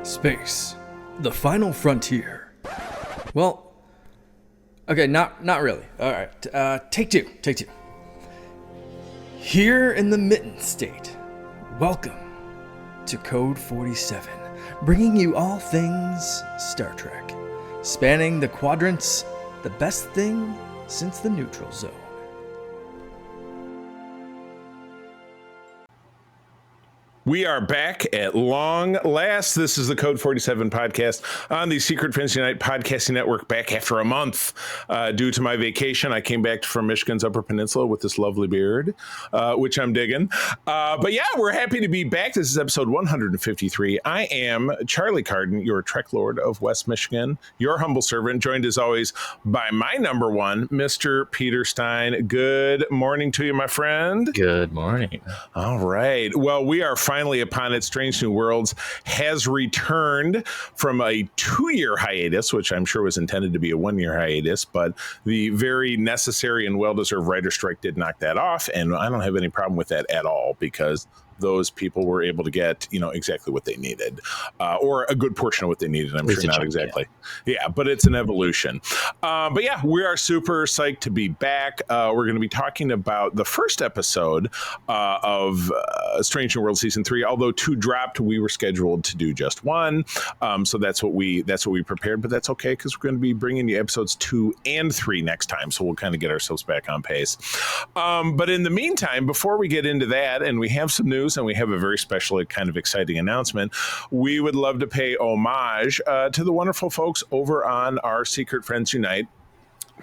Space, the final frontier. Well, okay, not really. All right, take two. Here in the Mitten State, welcome to Code 47, bringing you all things Star Trek, spanning the quadrants, the best thing since the neutral zone. We are back at long last. This is the Code 47 podcast on the Secret Friends Unite podcasting network, back after a month. Due to my vacation, I came back from Michigan's Upper Peninsula with this lovely beard, which I'm digging. But yeah, we're happy to be back. This is episode 153. I am Charlie Carden, your Trek Lord of West Michigan, your humble servant, joined as always by my number one, Mr. Peter Stein. Good morning to you, my friend. Good morning. All right. Well, we are finally upon it. Strange New Worlds has returned from a 2-year hiatus, which I'm sure was intended to be a 1-year hiatus, but the very necessary and well-deserved writer strike did knock that off, and I don't have any problem with that at all, because those people were able to get, exactly what they needed, or a good portion of what they needed. I'm sure not exactly. Yeah, but it's an evolution. But yeah, we are super psyched to be back. We're going to be talking about the first episode of Strange New World Season 3. Although 2 dropped, we were scheduled to do just 1. So that's what we prepared, but that's okay, because we're going to be bringing you episodes 2 and 3 next time. So we'll kind of get ourselves back on pace. But in the meantime, before we get into that, and we have some news, and we have a very special, kind of exciting announcement, we would love to pay homage to the wonderful folks over on our Secret Friends Unite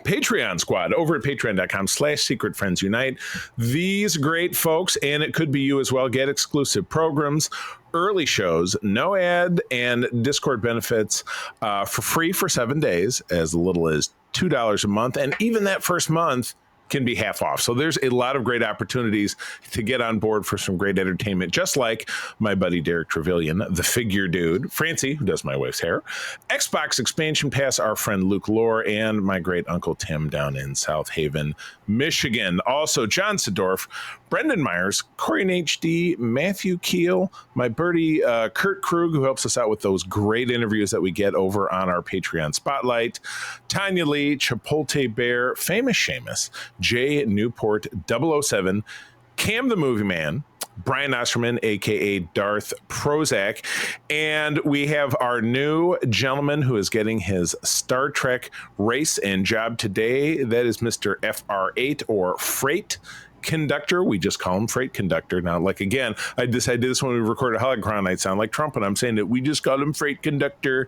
Patreon squad over at patreon.com/Secret Friends Unite. These great folks, and it could be you as well, get exclusive programs, early shows, no ad, and Discord benefits for free for 7 days, as little as $2 a month. And even that first month can be half off. So there's a lot of great opportunities to get on board for some great entertainment, just like my buddy Derek Trevelyan, the figure dude, Francie, who does my wife's hair, Xbox Expansion Pass, our friend Luke Lore, and my great Uncle Tim down in South Haven, Michigan. Also, John Sedorf, Brendan Myers, Corey and HD, Matthew Keel, my birdie Kurt Krug, who helps us out with those great interviews that we get over on our Patreon Spotlight, Tanya Lee, Chipotle Bear, Famous Seamus, Jay Newport 007, Cam the Movie Man, Brian Osterman, a.k.a. Darth Prozac, and we have our new gentleman who is getting his Star Trek race and job today. That is Mr. FR8, or Freight Conductor. We just call him Freight Conductor. Now, like, again, I did this when we recorded Holocron. I'd sound like Trump, and I'm saying that we just call him Freight Conductor.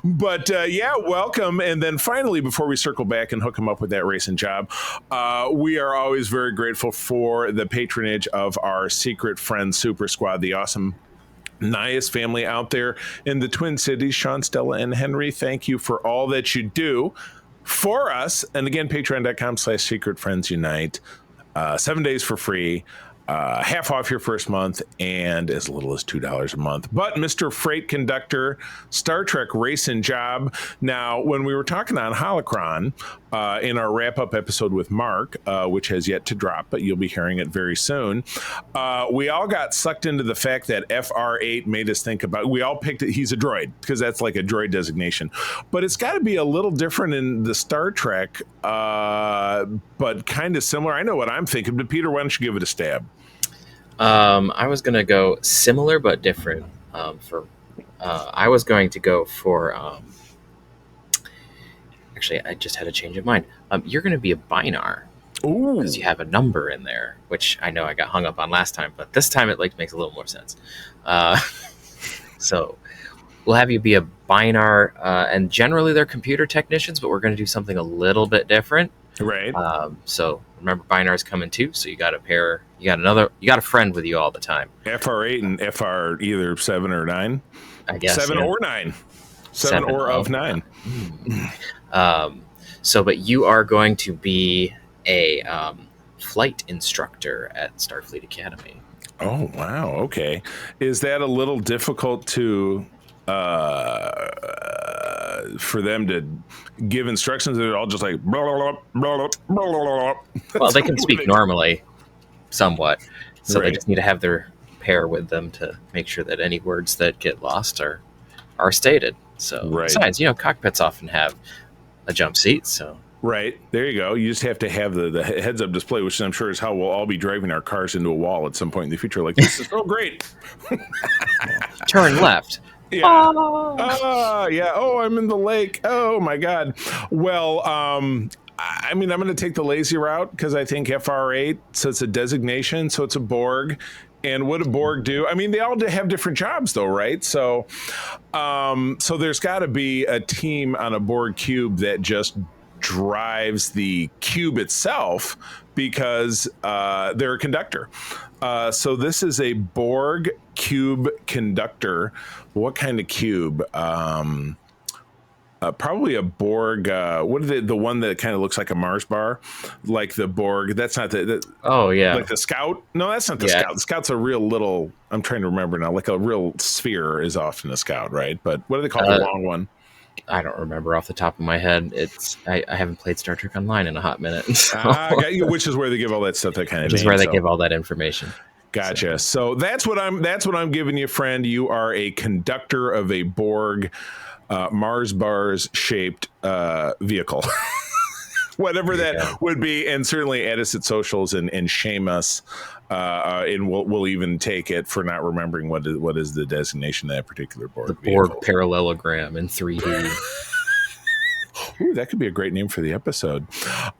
But yeah, welcome. And then finally, before we circle back and hook him up with that racing job, we are always very grateful for the patronage of our Secret Friends Super Squad, the awesome Nias family out there in the Twin Cities. Sean, Stella, and Henry, thank you for all that you do for us. And again, patreon.com/Secret Friends Unite. 7 days for free. Half off your first month, and as little as $2 a month. But Mr. Freight Conductor, Star Trek Racing Job. Now, when we were talking on Holocron in our wrap-up episode with Mark, which has yet to drop, but you'll be hearing it very soon, we all got sucked into the fact that FR8 made us think about, we all picked it, he's a droid, because that's like a droid designation. But it's got to be a little different in the Star Trek, but kind of similar. I know what I'm thinking, but Peter, why don't you give it a stab? I was going to go similar but different. I was going to go for. Actually, I just had a change of mind. You're going to be a Binar. Ooh. Because you have a number in there, which I know I got hung up on last time, but this time it makes a little more sense. So we'll have you be a Binar, and generally they're computer technicians, but we're going to do something a little bit different. Right. So remember, Binar's coming too. So you got a friend with you all the time. FR8 and FR either 7 or 9. I guess 7 or 9. 7 or of 9. But you are going to be a flight instructor at Starfleet Academy. Oh wow. Okay. Is that a little difficult to for them to give instructions? They're all just like blah, blah, blah, blah, blah. Well, they can speak normally somewhat, so right. They just need to have their pair with them to make sure that any words that get lost are stated. So Right. besides, cockpits often have a jump seat, so Right. There you go. You just have to have the heads up display, which I'm sure is how we'll all be driving our cars into a wall at some point in the future. Like, this is so great. turn left. Yeah. Oh. Yeah. Oh, I'm in the lake. Oh my God. Well, I mean, I'm going to take the lazy route because I think FR8, so it's a designation, so it's a Borg. And what do Borg do? I mean, they all have different jobs, though, right? So, so there's got to be a team on a Borg cube that just drives the cube itself because they're a conductor. So this is a Borg cube conductor. What kind of cube? Probably a Borg. What are the one that kind of looks like a Mars bar, like the Borg? That's not Oh yeah, like the Scout. No, that's not the Scout. The Scout's a real little. I'm trying to remember now. Like a real sphere is often a Scout, right? But what do they call the long one? I don't remember off the top of my head. I haven't played Star Trek Online in a hot minute. So. Got you, which is where they give all that stuff. That kind of. Which is where they give all that information. Gotcha. So that's what I'm giving you, friend. You are a conductor of a Borg Mars bars shaped vehicle. Whatever that would be, and certainly add us at socials and shame us, and we'll even take it for not remembering what is the designation of that particular Borg. The Borg parallelogram in 3D. Ooh, that could be a great name for the episode. Because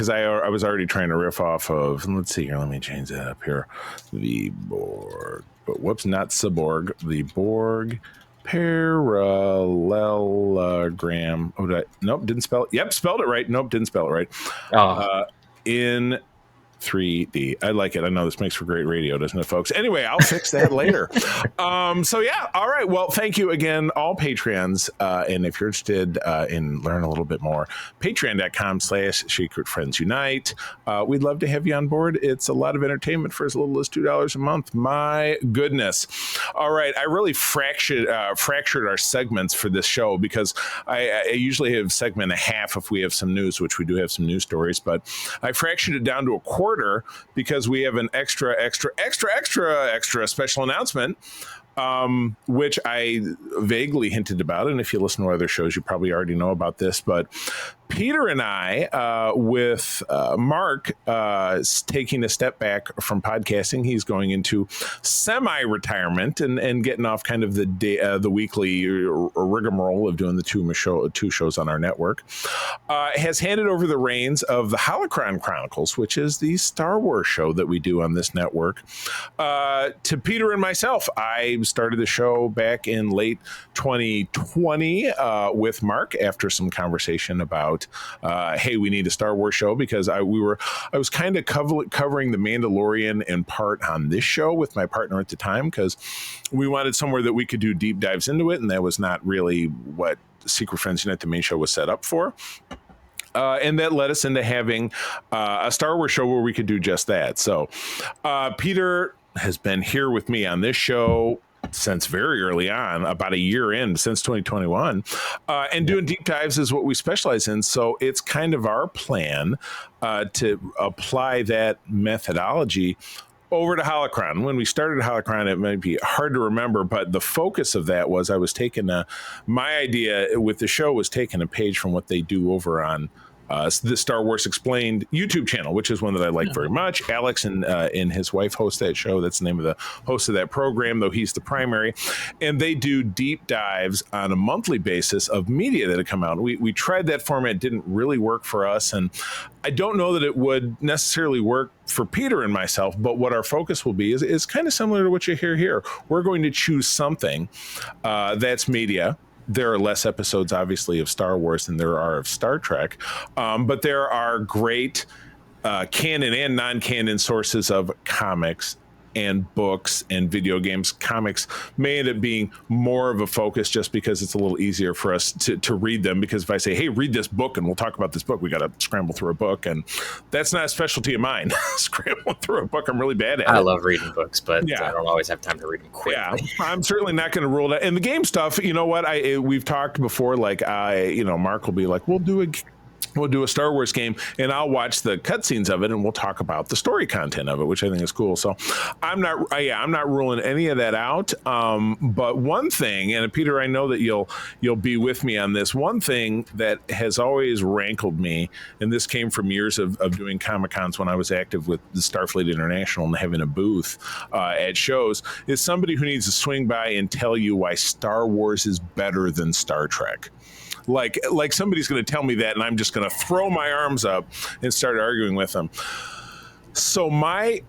I was already trying to riff off of. Let's see here. Let me change that up here. The Borg, but whoops, not Cyborg. The Borg parallelogram. Nope, didn't spell it. Yep, spelled it right. Nope, didn't spell it right. In 3D. I like it. I know this makes for great radio, doesn't it, folks? Anyway, I'll fix that later. So yeah, all right. Well, thank you again, all Patreons. And if you're interested in learning a little bit more, patreon.com/Secret Friends Unite. We'd love to have you on board. It's a lot of entertainment for as little as $2 a month. My goodness. All right. I really fractured our segments for this show because I usually have segment and a half if we have some news, which we do have some news stories, but I fractured it down to a quarter because we have an extra special announcement, which I vaguely hinted about. And if you listen to other shows, you probably already know about this. But Peter and I, with Mark, taking a step back from podcasting, he's going into semi-retirement and getting off kind of the weekly rigmarole of doing the two shows on our network. Has handed over the reins of the Holocron Chronicles, which is the Star Wars show that we do on this network, to Peter and myself. I started the show back in late 2020 with Mark after some conversation about, hey, we need a Star Wars show because I was kind of covering The Mandalorian in part on this show with my partner at the time because we wanted somewhere that we could do deep dives into it, and that was not really what Secret Friends Unite, the main show, was set up for. And that led us into having a Star Wars show where we could do just that. So Peter has been here with me on this show since very early on, about a year in, since 2021, and doing deep dives is what we specialize in. So it's kind of our plan to apply that methodology over to Holocron. When we started Holocron, it might be hard to remember, but the focus of that was I was taking my idea with the show was taking a page from what they do over on the Star Wars Explained YouTube channel, which is one that I like very much. Alex and his wife host that show. That's the name of the host of that program, though he's the primary. And they do deep dives on a monthly basis of media that have come out. We tried that format. Didn't really work for us. And I don't know that it would necessarily work for Peter and myself, but what our focus will be is kind of similar to what you hear here. We're going to choose something that's media. There are less episodes, obviously, of Star Wars than there are of Star Trek, but there are great canon and non-canon sources of comics and books and video games. Comics may end up being more of a focus just because it's a little easier for us to read them, because if I say, hey, read this book and we'll talk about this book, we got to scramble through a book, and that's not a specialty of mine. Scrambling through a book, I'm really bad at it. I love reading books, but I don't always have time to read them quickly. Yeah, I'm certainly not going to rule that. And the game stuff, you know what, we've talked before, like Mark will be like, we'll do we'll do a Star Wars game, and I'll watch the cutscenes of it, and we'll talk about the story content of it, which I think is cool. So I'm not ruling any of that out. But one thing, and Peter, I know that you'll be with me on this. One thing that has always rankled me, and this came from years of doing Comic-Cons when I was active with the Starfleet International and having a booth at shows, is somebody who needs to swing by and tell you why Star Wars is better than Star Trek. Like somebody's going to tell me that, and I'm just going to throw my arms up and start arguing with them. So my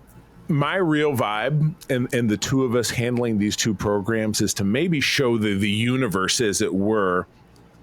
real vibe, and the two of us handling these two programs, is to maybe show the universe, as it were,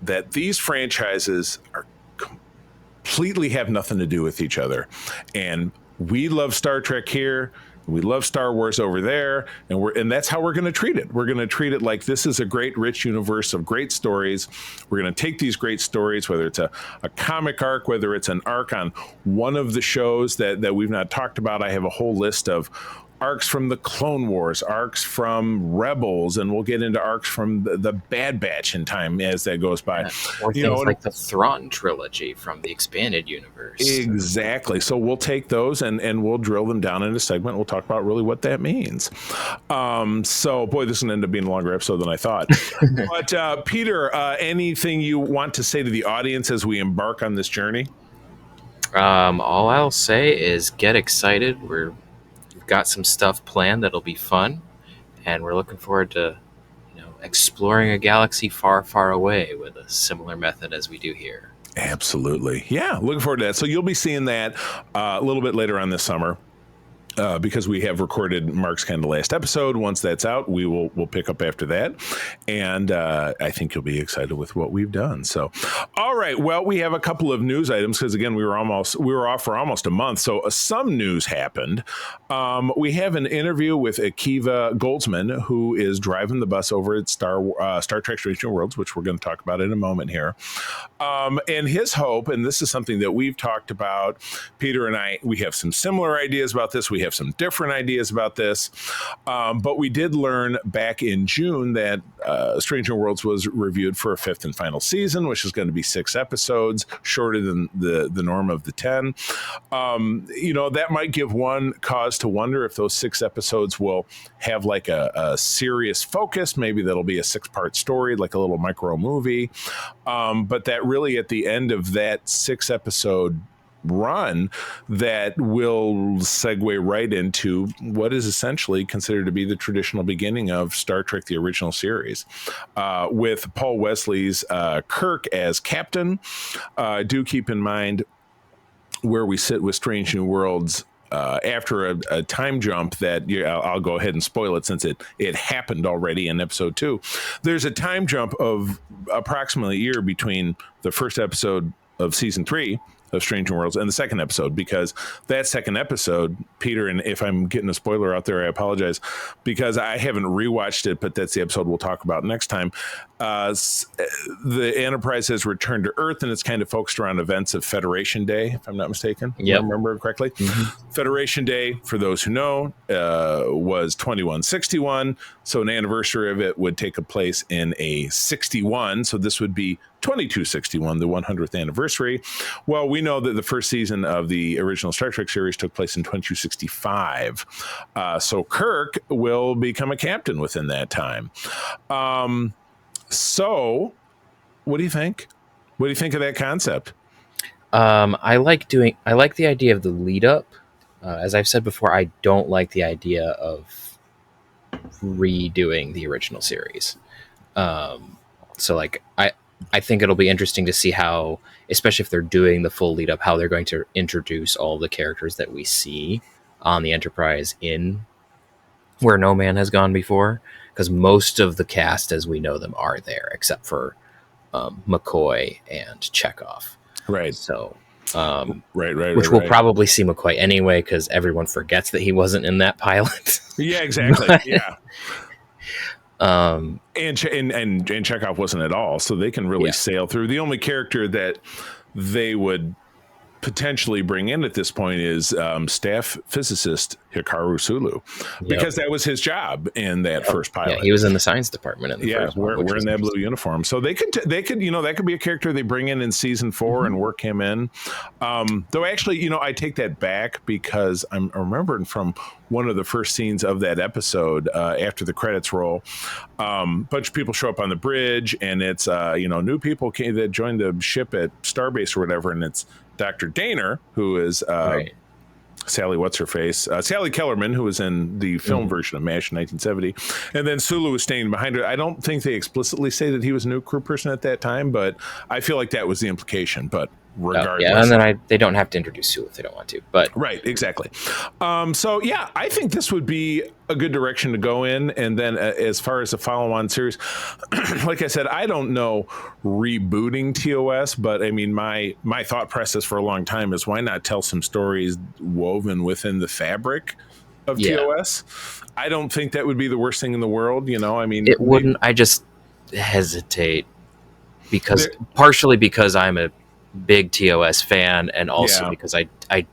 that these franchises are completely have nothing to do with each other. And we love Star Trek here. We love Star Wars over there, and that's how we're going to treat it. We're going to treat it like this is a great, rich universe of great stories. We're going to take these great stories, whether it's a comic arc, whether it's an arc on one of the shows that we've not talked about. I have a whole list of arcs from the Clone Wars, arcs from Rebels, and we'll get into arcs from the Bad Batch in time as that goes by. Yeah, or things like the Thrawn trilogy from the expanded universe. Exactly. So we'll take those and we'll drill them down in a segment. We'll talk about really what that means. So, boy, this is going to end up being a longer episode than I thought. But, Peter, anything you want to say to the audience as we embark on this journey? All I'll say is get excited. We've got some stuff planned that'll be fun, and we're looking forward to exploring a galaxy far, far away with a similar method as we do here. Absolutely. Yeah, looking forward to that. So you'll be seeing that a little bit later on this summer. Because we have recorded Mark's kind of last episode. Once that's out, we'll pick up after that, and I think you'll be excited with what we've done. So, all right. Well, we have a couple of news items because again we were off for almost a month. So some news happened. We have an interview with Akiva Goldsman, who is driving the bus over at Star Trek: Strange New Worlds, which we're going to talk about in a moment here. And his hope, and this is something that we've talked about, Peter and I, we have some similar ideas about this. We have some different ideas about this, but we did learn back in June that Strange New Worlds was reviewed for a 5th and final season, which is going to be 6 episodes, shorter than the norm of the 10. That might give one cause to wonder if those 6 episodes will have like a serious focus. Maybe that'll be a 6-part story, like a little micro movie. But that really at the end of that 6-episode run, that will segue right into what is essentially considered to be the traditional beginning of Star Trek, the original series, with Paul Wesley's Kirk as captain. Do keep in mind where we sit with Strange New Worlds. After a time jump that I'll go ahead and spoil it since it happened already in episode 2. There's a time jump of approximately a year between the first episode of season 3 of Strange New Worlds and the second episode, because that second episode, Peter, and if I'm getting a spoiler out there, I apologize, because I haven't rewatched it, but that's the episode we'll talk about next time. The Enterprise has returned to Earth, and it's kind of focused around events of Federation Day, if I'm not mistaken. Yep. I remember correctly. Mm-hmm. Federation Day, for those who know, was 2161, so an anniversary of it would take place in a 61, so this would be 2261, the 100th anniversary. Well, we know that the first season of the original Star Trek series took place in 2265. So Kirk will become a captain within that time. So what do you think? What do you think of that concept? I like the idea of the lead up. As I've said before, I don't like the idea of redoing the original series. So like I think it'll be interesting to see how, especially if they're doing the full lead up, how they're going to introduce all the characters that we see on the Enterprise in Where No Man Has Gone Before, because most of the cast as we know them are there, except for McCoy and Chekhov. Right. So, which we'll probably see McCoy anyway, because everyone forgets that he wasn't in that pilot. Yeah, exactly. But, yeah. And Chekhov wasn't at all, so they can really sail through. The only character that they would potentially bring in at this point is staff physicist Hikaru Sulu, because that was his job in that first pilot. Yeah, he was in the science department in the first one. We're in that blue uniform, so they could that could be a character they bring in season 4 and work him in. Though actually, I take that back, because I'm remembering from one of the first scenes of that episode, after the credits roll, bunch of people show up on the bridge, and it's new people that joined the ship at Starbase or whatever, and it's Dr. Daner, who is Sally, what's her face? Sally Kellerman, who was in the film version of MASH in 1970. And then Sulu was standing behind her. I don't think they explicitly say that he was a new crew person at that time, but I feel like that was the implication. But regardless. Yeah, and then they don't have to introduce Sulu if they don't want to. But right, exactly. So, yeah, I think this would be a good direction to go in. And then as far as the follow-on series, like I said, I don't know rebooting TOS, but I mean, my thought process for a long time is, why not tell some stories woven within the fabric of TOS? I don't think that would be the worst thing in the world. I mean, it wouldn't. I just hesitate partially because I'm a big TOS fan, and also because I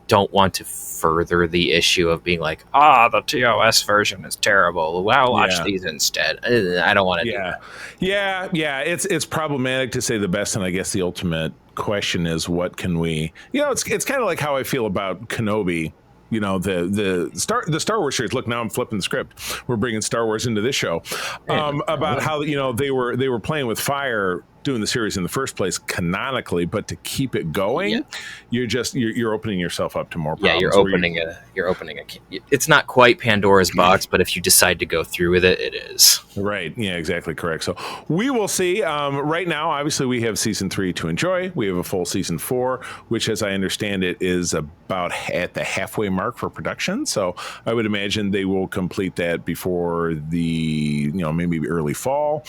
don't want to further the issue of being like, the TOS version is terrible, I'll watch these instead. I don't want to do that. It's problematic, to say the best, and I guess the ultimate question is, what can we, it's kind of like how I feel about Kenobi. The Star Wars series. Look, now I'm flipping the script. We're bringing Star Wars into this show, about how they were playing with fire doing the series in the first place canonically, but to keep it going, you're opening yourself up to more problems. You're opening a it's not quite Pandora's box, but if you decide to go through with it, it is. Right. Yeah, exactly correct. So we will see. Right now, obviously, we have season 3 to enjoy. We have a full season 4, which, as I understand it, is about at the halfway mark for production. So I would imagine they will complete that before the, maybe early fall.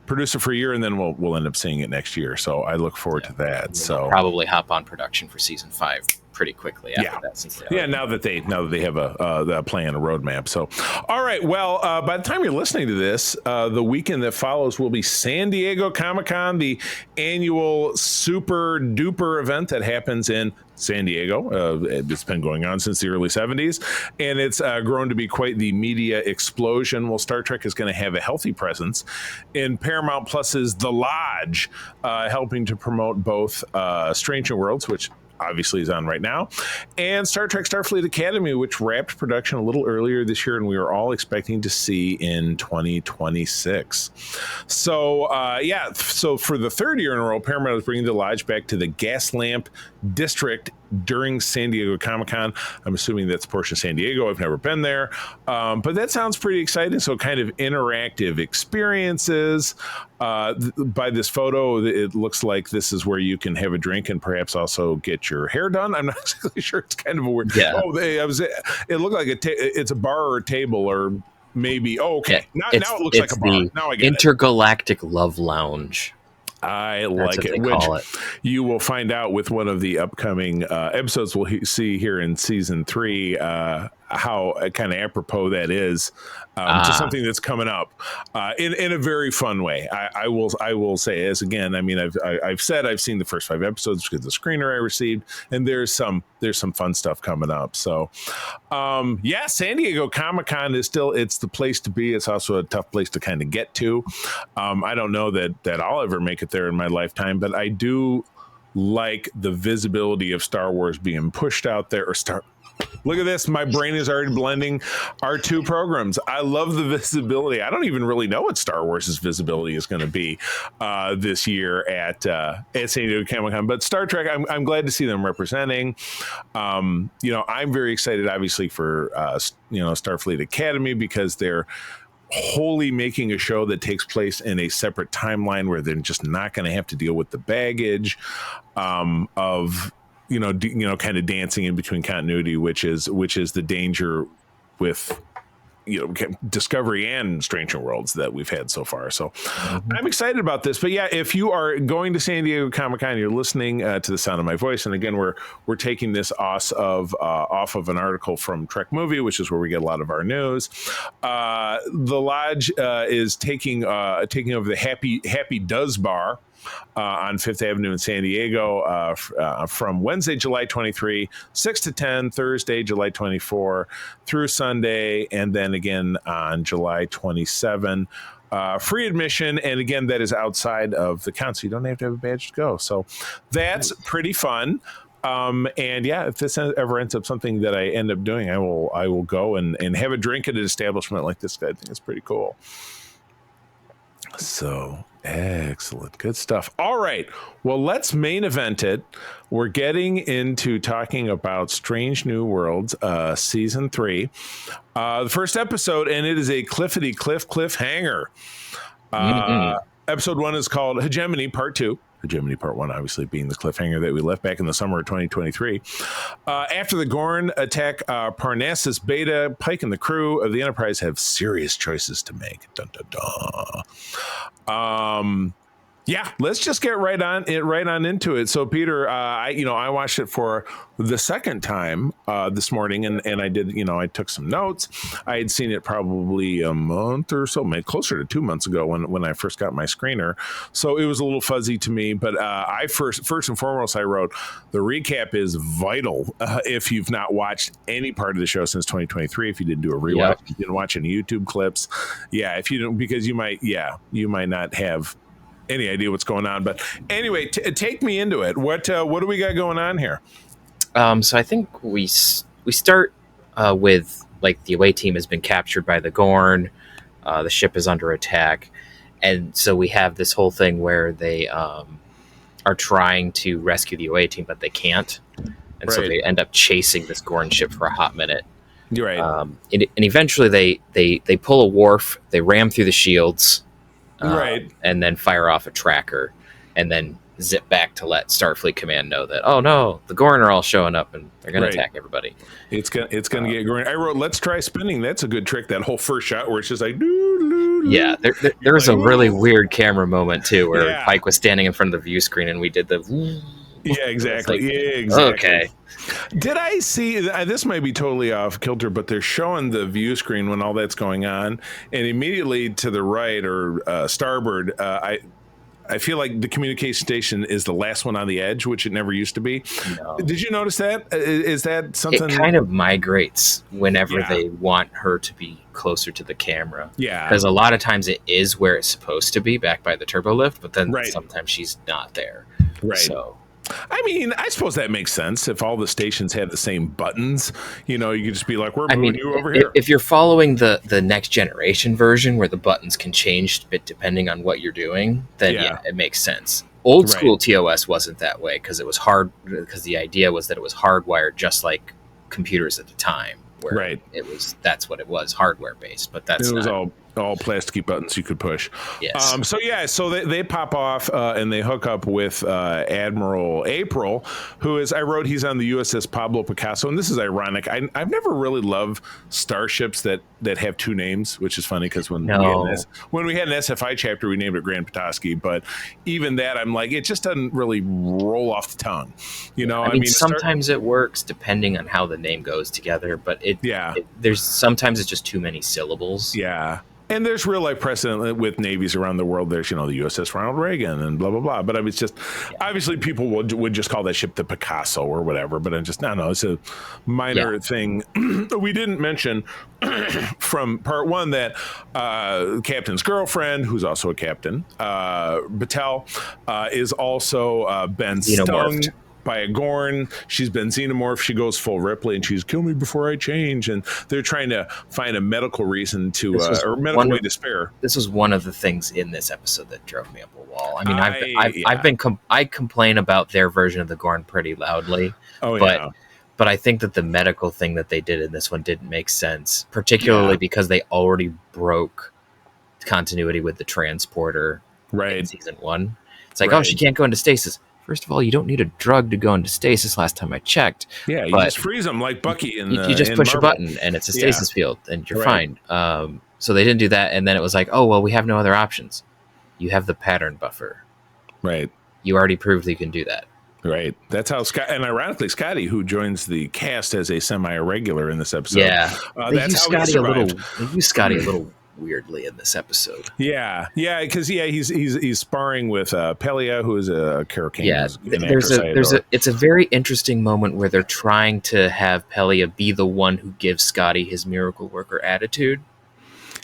Produce it for a year, and then we'll end up seeing it next year. So I look forward to that. So probably hop on production for season 5 pretty quickly after that. Since now that they have a plan, a roadmap. So, all right. Well, by the time you're listening to this, the weekend that follows will be San Diego Comic-Con, the annual super duper event that happens in San Diego. It's been going on since the early 70s, and it's grown to be quite the media explosion. Well, Star Trek is going to have a healthy presence in Paramount Plus's The Lodge, helping to promote both Strange New Worlds, which obviously is on right now, and Star Trek Starfleet Academy, which wrapped production a little earlier this year, and we were all expecting to see in 2026. So so for the third year in a row, Paramount is bringing The Lodge back to the Gaslamp District during San Diego Comic-Con. I'm assuming that's a portion of San Diego. I've never been there, but that sounds pretty exciting. So kind of interactive experiences. By this photo, it looks like this is where you can have a drink and perhaps also get your hair done. I'm not exactly sure. It's kind of a weird. Yeah. It looked like it's a bar or a table, or maybe. Oh, okay. Now it looks like a bar. Now I get Intergalactic Love Lounge. I like it, which you will find out with one of the upcoming episodes we'll see here in season 3, how kind of apropos that is to something that's coming up in a very fun way. I will say, as again, I mean, I've said I've seen the first 5 episodes because the screener I received, and there's some fun stuff coming up. So San Diego Comic-Con is it's the place to be. It's also a tough place to kind of get to. I don't know that I'll ever make it there in my lifetime, but I do like the visibility of Star Wars being pushed out there, Look at this. My brain is already blending our 2 programs. I love the visibility. I don't even really know what Star Wars' visibility is going to be this year at San Diego Comic-Con. But Star Trek, I'm glad to see them representing. I'm very excited, obviously, for Starfleet Academy, because they're wholly making a show that takes place in a separate timeline where they're just not going to have to deal with the baggage of kind of dancing in between continuity, which is the danger with Discovery and Strange New Worlds that we've had so far. So I'm excited about this. But yeah, if you are going to San Diego Comic-Con, you're listening to the sound of my voice, and again, we're taking this off of an article from Trek Movie, which is where we get a lot of our news. The Lodge is taking over the Happy Does Bar on Fifth Avenue in San Diego from Wednesday, July 23, 6 to 10, Thursday, July 24 through Sunday, and then again on July 27. Free admission, and again, that is outside of the count, so you don't have to have a badge to go. So that's pretty fun. And yeah, if this ever ends up something that I end up doing, I will go and have a drink at an establishment like this. I think it's pretty cool. So excellent. Good stuff. All right. Well, let's main event it. We're getting into talking about Strange New Worlds, season 3, the first episode, and it is a cliffhanger. Episode 1 is called Hegemony Part 2. Hegemony Part 1 obviously being the cliffhanger that we left back in the summer of 2023. After the Gorn attack Parnassus, Beta, Pike, and the crew of the Enterprise have serious choices to make. Dun, dun, dun. Yeah, let's just get right on into it. So, Peter, I watched it for the second time this morning, and I did, I took some notes. I had seen it probably a month or so, maybe closer to 2 months ago when I first got my screener. So it was a little fuzzy to me, but I first and foremost, I wrote the recap is vital if you've not watched any part of the show since 2023. If you didn't do a rewatch, if you didn't watch any YouTube clips, if you don't, because you might not have any idea what's going on. But anyway, take me into it. What do we got going on here? So I think we start with, like, the away team has been captured by the Gorn. The ship is under attack, and so we have this whole thing where they are trying to rescue the away team, but they can't, and so they end up chasing this Gorn ship for a hot minute. You're right. And eventually they pull a wharf, they ram through the shields. And then fire off a tracker, and then zip back to let Starfleet Command know that, oh no, the Gorn are all showing up and they're going to attack everybody. It's gonna get green. I wrote, let's try spinning. That's a good trick. That whole first shot where it's just like, yeah. There was a really weird camera moment too, where Pike was standing in front of the view screen, and we did the. Yeah, exactly. Okay. Did I see this? Might be totally off kilter, but they're showing the view screen when all that's going on, and immediately to the right or starboard, I feel like the communication station is the last one on the edge, which it never used to be. No. Did you notice that? Is that something? It kind of migrates whenever they want her to be closer to the camera. Yeah. Because a lot of times it is where it's supposed to be, back by the turbo lift, but then sometimes she's not there. Right. So. I mean, I suppose that makes sense. If all the stations had the same buttons, you could just be like, we're moving you over here. If you're following the next generation version where the buttons can change a bit depending on what you're doing, then it makes sense. Old school TOS wasn't that way because it was hard, because the idea was that it was hardwired just like computers at the time. Where that's what it was, hardware based, but it was all plasticky buttons you could push. Yes. So they pop off and they hook up with Admiral April, who is, I wrote, he's on the USS Pablo Picasso, and this is ironic. I've never really loved starships that have two names, which is funny because when we had an SFI chapter, we named it Grand Petoskey, but even that, I'm like, it just doesn't really roll off the tongue. I mean sometimes it works depending on how the name goes together, but there's sometimes it's just too many syllables. Yeah. And there's real life precedent with navies around the world. There's, the USS Ronald Reagan and blah, blah, blah. But I mean, it's just, obviously people would just call that ship the Picasso or whatever. But I'm just, no, it's a minor thing. We didn't mention from part 1 that Captain's girlfriend, who's also a captain, Battelle, is also been stung by a Gorn. She's been xenomorphed. She goes full Ripley, and she's kill me before I change. And they're trying to find a medical reason to, or medical way to spare. This was one of the things in this episode that drove me up a wall. I mean, I complain about their version of the Gorn pretty loudly. But I think that the medical thing that they did in this one didn't make sense, particularly because they already broke continuity with the transporter in season 1. It's like, oh, she can't go into stasis. First of all, you don't need a drug to go into stasis last time I checked. Yeah, you just freeze them like Bucky. You just push a button and it's a stasis field and you're fine. So they didn't do that. And then it was like, oh, well, we have no other options. You have the pattern buffer. Right. You already proved that you can do that. Right. That's how Scott, and ironically, Scotty, who joins the cast as a semi-irregular in this episode. Yeah. They use Scotty a little weirdly in this episode. Yeah, because he's sparring with Pelia, who is a Carol Kane, Yeah, who's an actress I there's adore. it's a very interesting moment where they're trying to have Pelia be the one who gives Scotty his miracle worker attitude,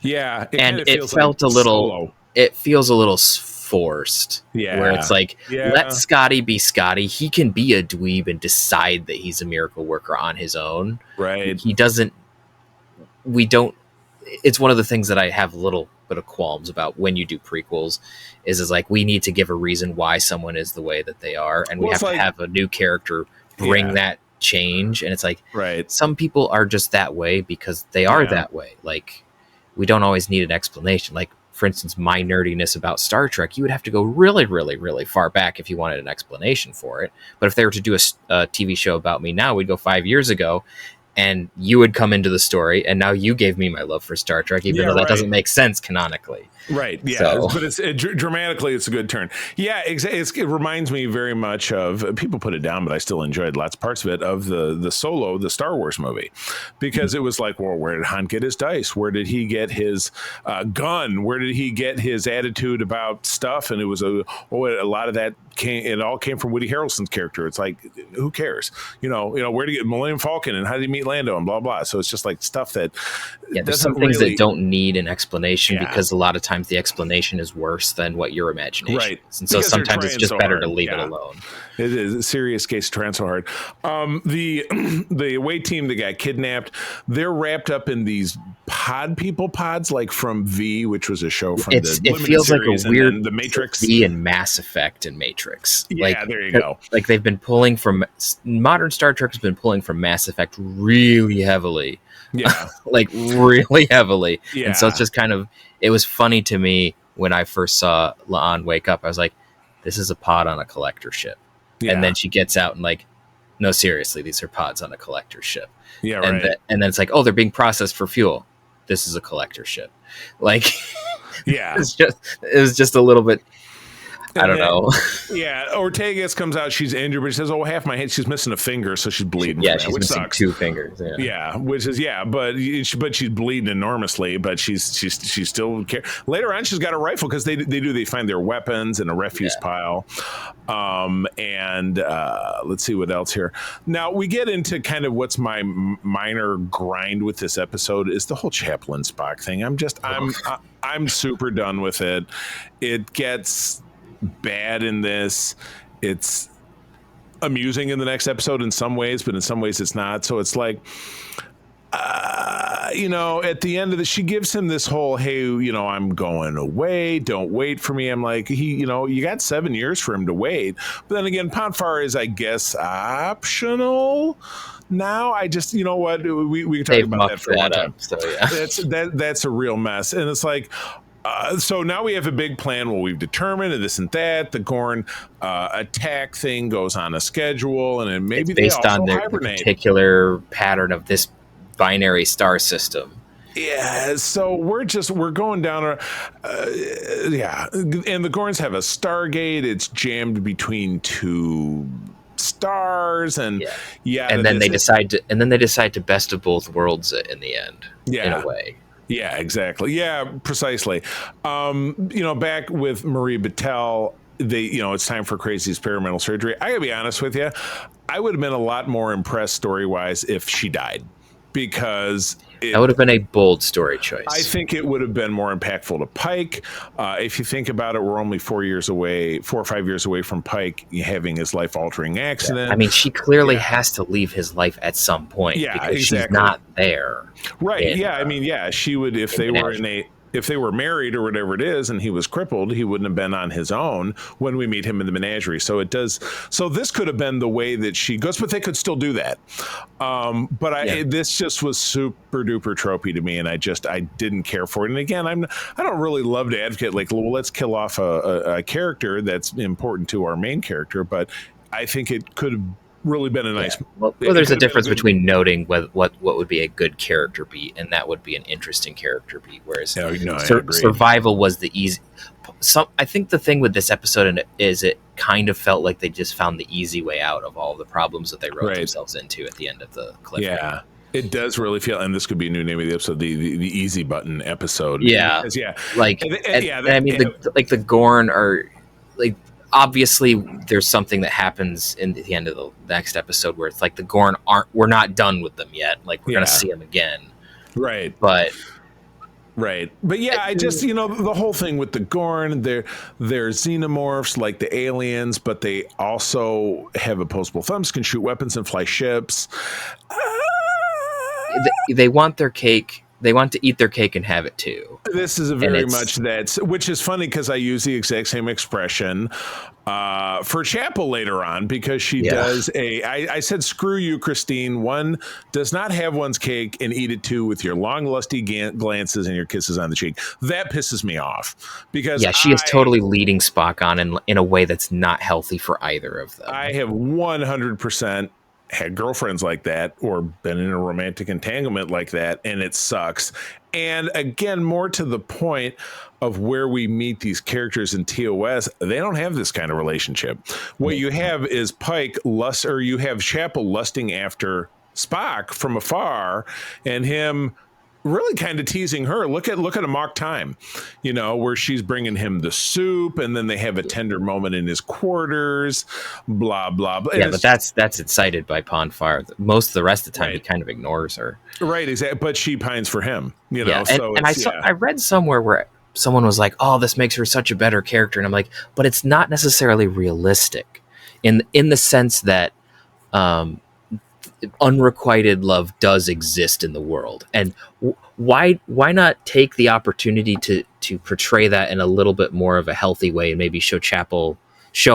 Yeah, it kind and of it feels like felt a little, Solo. it feels a little forced. Where it's Yeah, like, let yeah, Scotty be Scotty. He can be a dweeb and decide that he's a miracle worker on his own. right. He doesn't. We don't. It's one of the things that I have a little bit of qualms about when you do prequels is like we need to give a reason why someone is the way that they are, and we Well, have it's to like- have a new character bring Yeah. that change. And it's like Right. some people are just that way because they are Yeah. that way. Like we don't always need an explanation. Like for instance, my nerdiness about Star Trek, you would have to go really, really, really far back if you wanted an explanation for it. But if they were to do a TV show about me now, we'd go 5 years ago. And you would come into the story, and now you gave me my love for Star Trek, even though that doesn't make sense canonically. Right. Yeah. So. But dramatically, it's a good turn. Yeah. It reminds me very much of people put it down, but I still enjoyed lots of parts of it of the Solo, the Star Wars movie, because it was like, well, where did Han get his dice? Where did he get his gun? Where did he get his attitude about stuff? And it was a lot of that it all came from Woody Harrelson's character. It's like, who cares? You know, where did he get Millennium Falcon and how did he meet Lando and blah, blah. So it's just like stuff that there's some things that don't need an explanation because a lot of times the explanation is worse than what your imagination is. And so because sometimes it's just better to leave it alone. It is a serious case of trying so hard. The away team that got kidnapped, they're wrapped up in these pods like from V, which was a show from it feels like a weird The Matrix. V and Mass Effect and Matrix. Yeah, there you go. Like they've been pulling from modern Star Trek has been pulling from Mass Effect really heavily. Yeah. Like really heavily. Yeah. And so it's just kind of, it was funny to me when I first saw La'an wake up. I was like, this is a pod on a collector ship. Yeah. And then she gets out and like, no, seriously, these are pods on a collector ship. Yeah, right. And then it's like, oh, they're being processed for fuel. This is a collector ship. Like, yeah, it was just a little bit. I don't know. Yeah, Ortegas comes out. She's injured, but she says, "Oh, half my head. She's missing a finger, so she's bleeding." Yeah, she's missing sucks. 2 fingers. Yeah, which is but she's bleeding enormously. But she's still later on. She's got a rifle because they find their weapons in a refuse pile. And let's see what else here. Now we get into kind of what's my minor grind with this episode is the whole Chaplain Spock thing. I'm super done with it. It gets bad in this. It's amusing in the next episode in some ways, but in some ways it's not. So it's like, at the end of she gives him this whole, hey, I'm going away. Don't wait for me. I'm like, you got 7 years for him to wait. But then again, Ponfar is, I guess, optional. Now I just, we can talk about that for a long time. So yeah, that's a real mess. And it's like, so now we have a big plan. Well, we've determined this and that. The Gorn attack thing goes on a schedule, and then maybe it's based on the particular pattern of this binary star system. Yeah, so we're going down and the Gorns have a Stargate. It's jammed between 2 stars, and and then they decide to best of both worlds it in the end. In a way. Yeah, exactly. Yeah, precisely. Back with Marie Battelle, it's time for Crazy's experimental surgery. I gotta be honest with you, I would have been a lot more impressed story-wise if she died, because that would have been a bold story choice. I think it would have been more impactful to Pike. If you think about it, we're only 4 or 5 years away from Pike having his life-altering accident. I mean, she clearly has to leave his life at some point because she's not there. Right. She would, if they were married or whatever it is, and he was crippled, he wouldn't have been on his own when we meet him in the menagerie. So this could have been the way that she goes, but they could still do that. This just was super duper tropey to me, and I didn't care for it. And again, I don't really love to advocate like, well, let's kill off a character that's important to our main character, but I think it could have really been a nice. Well, there's a difference between noting what would be a good character beat, and that would be an interesting character beat. Whereas survival was the easy. I think the thing with this episode is it kind of felt like they just found the easy way out of all the problems that they wrote themselves into at the end of the clip. Yeah. It does really feel, and this could be a new name of the episode, the easy button episode. Yeah, Because, yeah, like, and I mean, the Gorn are like, obviously there's something that happens in the end of the next episode where it's like the Gorn we're not done with them yet. Like, we're gonna see them again, right? But yeah, I just, the whole thing with the Gorn, they're xenomorphs like the aliens, but they also have opposable thumbs, can shoot weapons and fly ships. They want their cake. They want to eat their cake and have it too. This is very much which is funny because I use the exact same expression for Chapel later on, because she does I said, screw you, Christine. One does not have one's cake and eat it too with your long, lusty glances and your kisses on the cheek. That pisses me off because she is totally leading Spock on in a way that's not healthy for either of them. I have 100% had girlfriends like that or been in a romantic entanglement like that, and it sucks. And again, more to the point of where we meet these characters in TOS, they don't have this kind of relationship. What you have is you have Chapel lusting after Spock from afar, and him really kind of teasing her. Look at Amok Time, where she's bringing him the soup, and then they have a tender moment in his quarters, blah blah blah. Yeah, but that's excited by Pon Farr. Most of the rest of the time, he kind of ignores her. Right, exactly. But she pines for him, Yeah, and I read somewhere where someone was like, "Oh, this makes her such a better character," and I'm like, "But it's not necessarily realistic, in the sense that." Unrequited love does exist in the world, and why not take the opportunity to portray that in a little bit more of a healthy way, and maybe show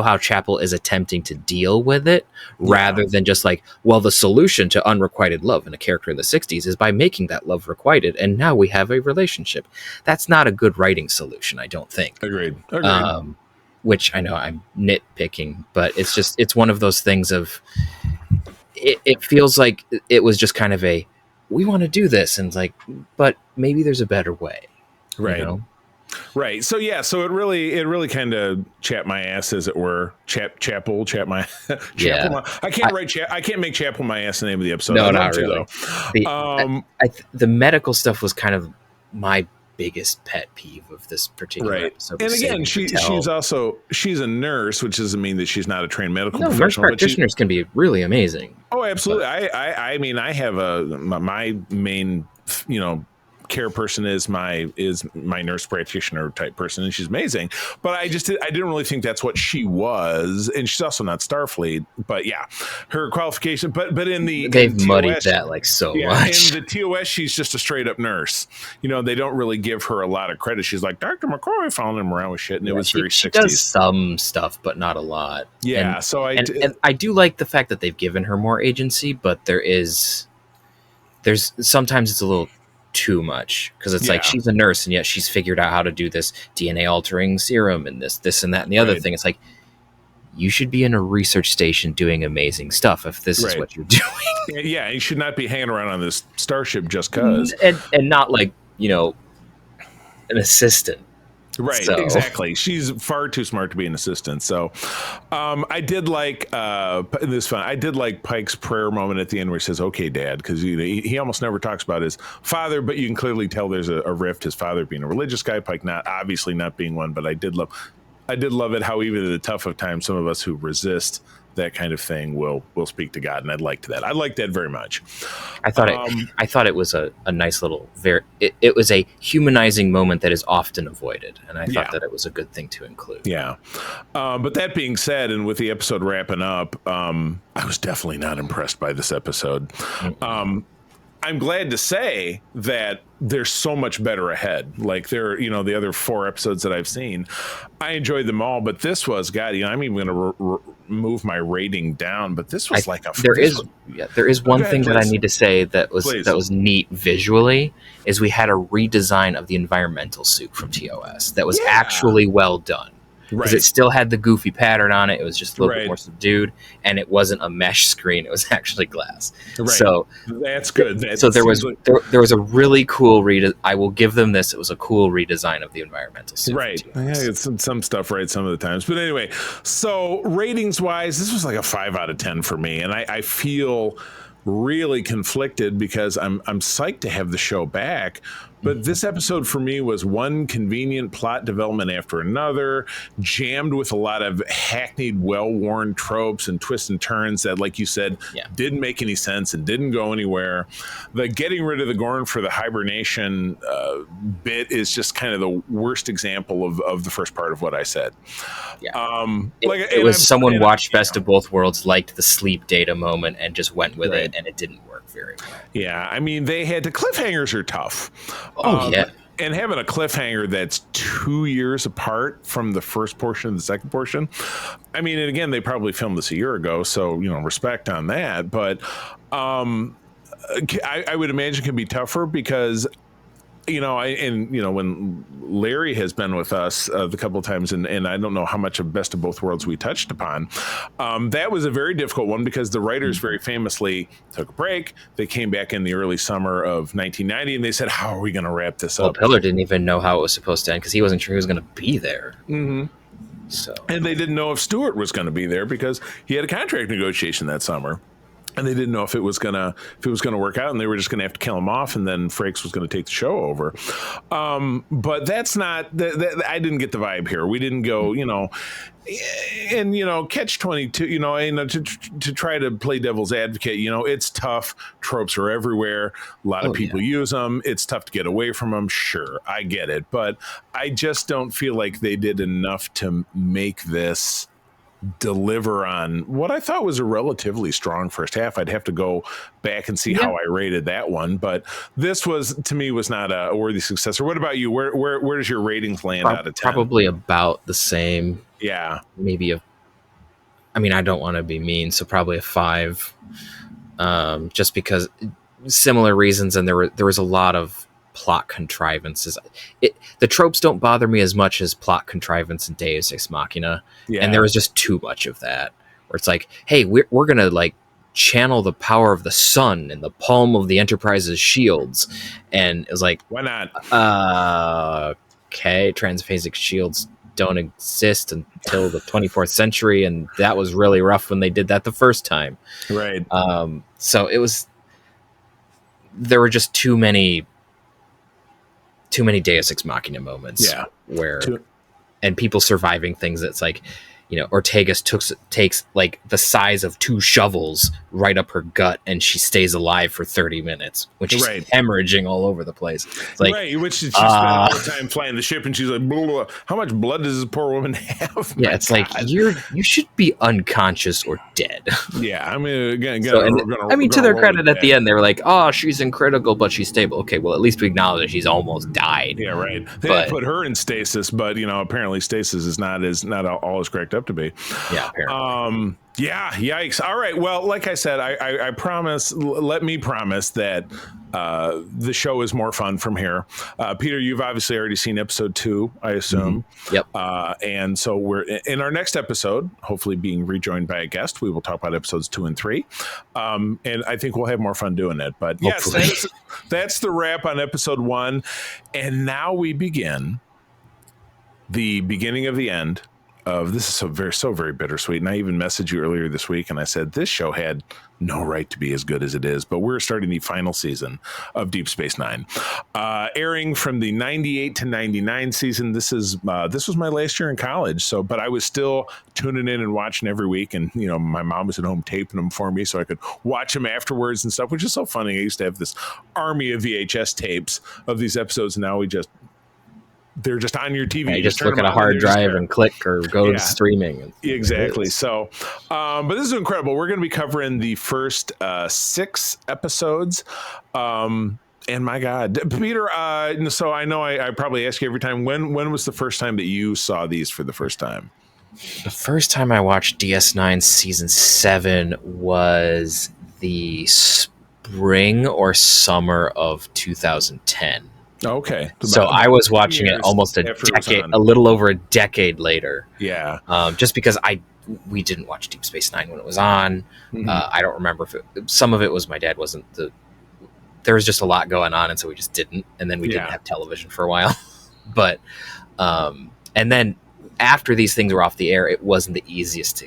how Chapel is attempting to deal with it, rather than just like, well, the solution to unrequited love in a character in the 60s is by making that love requited, and now we have a relationship. That's not a good writing solution, I don't think. Agreed. Which I know I'm nitpicking, but it's one of those things of it feels like it was just kind of we want to do this, and it's like, but maybe there's a better way, right? Right. So it really kind of chapped my ass, as it were. Chapel. I can't make Chapel my ass the name of the episode. No, not really. The medical stuff was kind of my biggest pet peeve of this particular episode. And again, she's a nurse, which doesn't mean that she's not a trained medical professional. Nurse practitioners can be really amazing. Oh, absolutely. I mean, I have my main, care person is my nurse practitioner type person, and she's amazing. But I didn't really think that's what she was, and she's also not Starfleet. But yeah, her qualification. But they've muddied that like so much. In the TOS, she's just a straight up nurse. They don't really give her a lot of credit. She's like Dr. McCoy, following him around with shit, and it was very 60s. She does some stuff, but not a lot. Yeah, and I do like the fact that they've given her more agency, but there's sometimes it's a little too much, because it's like, she's a nurse and yet she's figured out how to do this DNA altering serum and this and that and the other thing. It's like, you should be in a research station doing amazing stuff if this is what you're doing. Yeah, you should not be hanging around on this starship just cause. And not like, an assistant. Right, so. Exactly. She's far too smart to be an assistant. So I did like this fun. I did like Pike's prayer moment at the end where he says, "Okay, Dad," because he almost never talks about his father, but you can clearly tell there's a rift. His father being a religious guy, Pike obviously not being one. But I did love it how even at the tough of times, some of us who resist that kind of thing will speak to God, and I liked that very much. I thought it was a nice little it was a humanizing moment that is often avoided, and I thought that it was a good thing to include. But that being said, and with the episode wrapping up, I was definitely not impressed by this episode. I'm glad to say that there's so much better ahead. Like the other 4 episodes that I've seen, I enjoyed them all, but this was, God, I'm even going to move my rating down, but this was there is one thing that I need to say that was neat visually, is we had a redesign of the environmental suit from TOS that was actually well done. Because it still had the goofy pattern on it. It was just a little bit more subdued, and it wasn't a mesh screen. It was actually glass. Right. So that's good. There was a really cool I will give them this. It was a cool redesign of the environmental suit. Right. Yeah, it's some stuff right some of the times. But anyway, so ratings wise, this was like a 5 out of 10 for me, and I feel really conflicted because I'm psyched to have the show back. But this episode for me was one convenient plot development after another, jammed with a lot of hackneyed, well-worn tropes and twists and turns that, like you said, didn't make any sense and didn't go anywhere. The getting rid of the Gorn for the hibernation bit is just kind of the worst example of the first part of what I said. It was someone watched Best of Both Worlds, liked the sleep data moment, and just went with it, and it didn't work very well. Yeah, I mean, cliffhangers are tough. And having a cliffhanger that's 2 years apart from the first portion and the second portion. I mean, and again, they probably filmed this a year ago, so, respect on that. But I would imagine it can be tougher because, when Larry has been with us the couple of times, and I don't know how much of Best of Both Worlds we touched upon, that was a very difficult one because the writers very famously took a break. They came back in the early summer of 1990, and they said, how are we going to wrap this up? Pillar didn't even know how it was supposed to end because he wasn't sure he was going to be there. Mm-hmm. So, and they didn't know if Stewart was going to be there because he had a contract negotiation that summer. And they didn't know if it was gonna work out, and they were just gonna have to kill him off, and then Frakes was gonna take the show over. But that's not. I didn't get the vibe here. We didn't go, and catch 22. To try to play devil's advocate. It's tough. Tropes are everywhere. A lot of people use them. It's tough to get away from them. Sure, I get it, but I just don't feel like they did enough to make this deliver on what I thought was a relatively strong first half. I'd have to go back and see how I rated that one, but this was, to me, was not a worthy successor. What about you? Where does your ratings land out of 10? Probably about the same. Yeah. Maybe I don't want to be mean, so probably a 5. Just because similar reasons, and there was a lot of plot contrivances. The tropes don't bother me as much as plot contrivance and Deus Ex Machina, and there was just too much of that. Where it's like, hey, we're gonna channel the power of the sun in the palm of the Enterprise's shields, and it was like, why not? Okay, transphasic shields don't exist until the 24th century, and that was really rough when they did that the first time. Right. So there were just too many Deus Ex Machina moments and people surviving things that's like, Ortegas takes the size of 2 shovels right up her gut, and she stays alive for 30 minutes when she's hemorrhaging all over the place. It's like, which she spent all the time flying the ship, and she's like, blah, blah, blah. How much blood does this poor woman have? Yeah, it's God. Like you should be unconscious or dead. Yeah, I mean, again, to their credit, at the end they were like, "Oh, she's in critical, but she's stable." Okay, well, at least we acknowledge that she's almost died. Yeah, right. They put her in stasis, but apparently stasis is not all is correct up to be. Yeah, apparently. Yeah, yikes. All right. Well, like I said, I promise, let me promise that the show is more fun from here. Peter, you've obviously already seen episode 2, I assume. Mm-hmm. Yep. And so we're in our next episode, hopefully being rejoined by a guest. We will talk about episodes 2 and 3. And I think we'll have more fun doing it. But yes, that's the wrap on episode 1. And now we begin the beginning of the end. This is so very bittersweet. And I even messaged you earlier this week, and I said this show had no right to be as good as it is. But we're starting the final season of Deep Space Nine, airing from the 98 to 99 season. This was my last year in college, but I was still tuning in and watching every week. And my mom was at home taping them for me so I could watch them afterwards and stuff, which is so funny. I used to have this army of VHS tapes of these episodes, and now they're just on your TV. You just look at a hard drive and click or go to streaming. Exactly. So, but this is incredible. We're going to be covering the first 6 episodes. And my God, Peter, so I know I probably ask you every time, when was the first time that you saw these for the first time? The first time I watched DS9 season 7 was the spring or summer of 2010. Okay. So I was watching it almost a little over a decade later. Yeah. Just because we didn't watch Deep Space Nine when it was on. Mm-hmm. I don't remember some of it was my dad wasn't there was just a lot going on, and so we just didn't. And then we didn't have television for a while. But and then after these things were off the air, it wasn't the easiest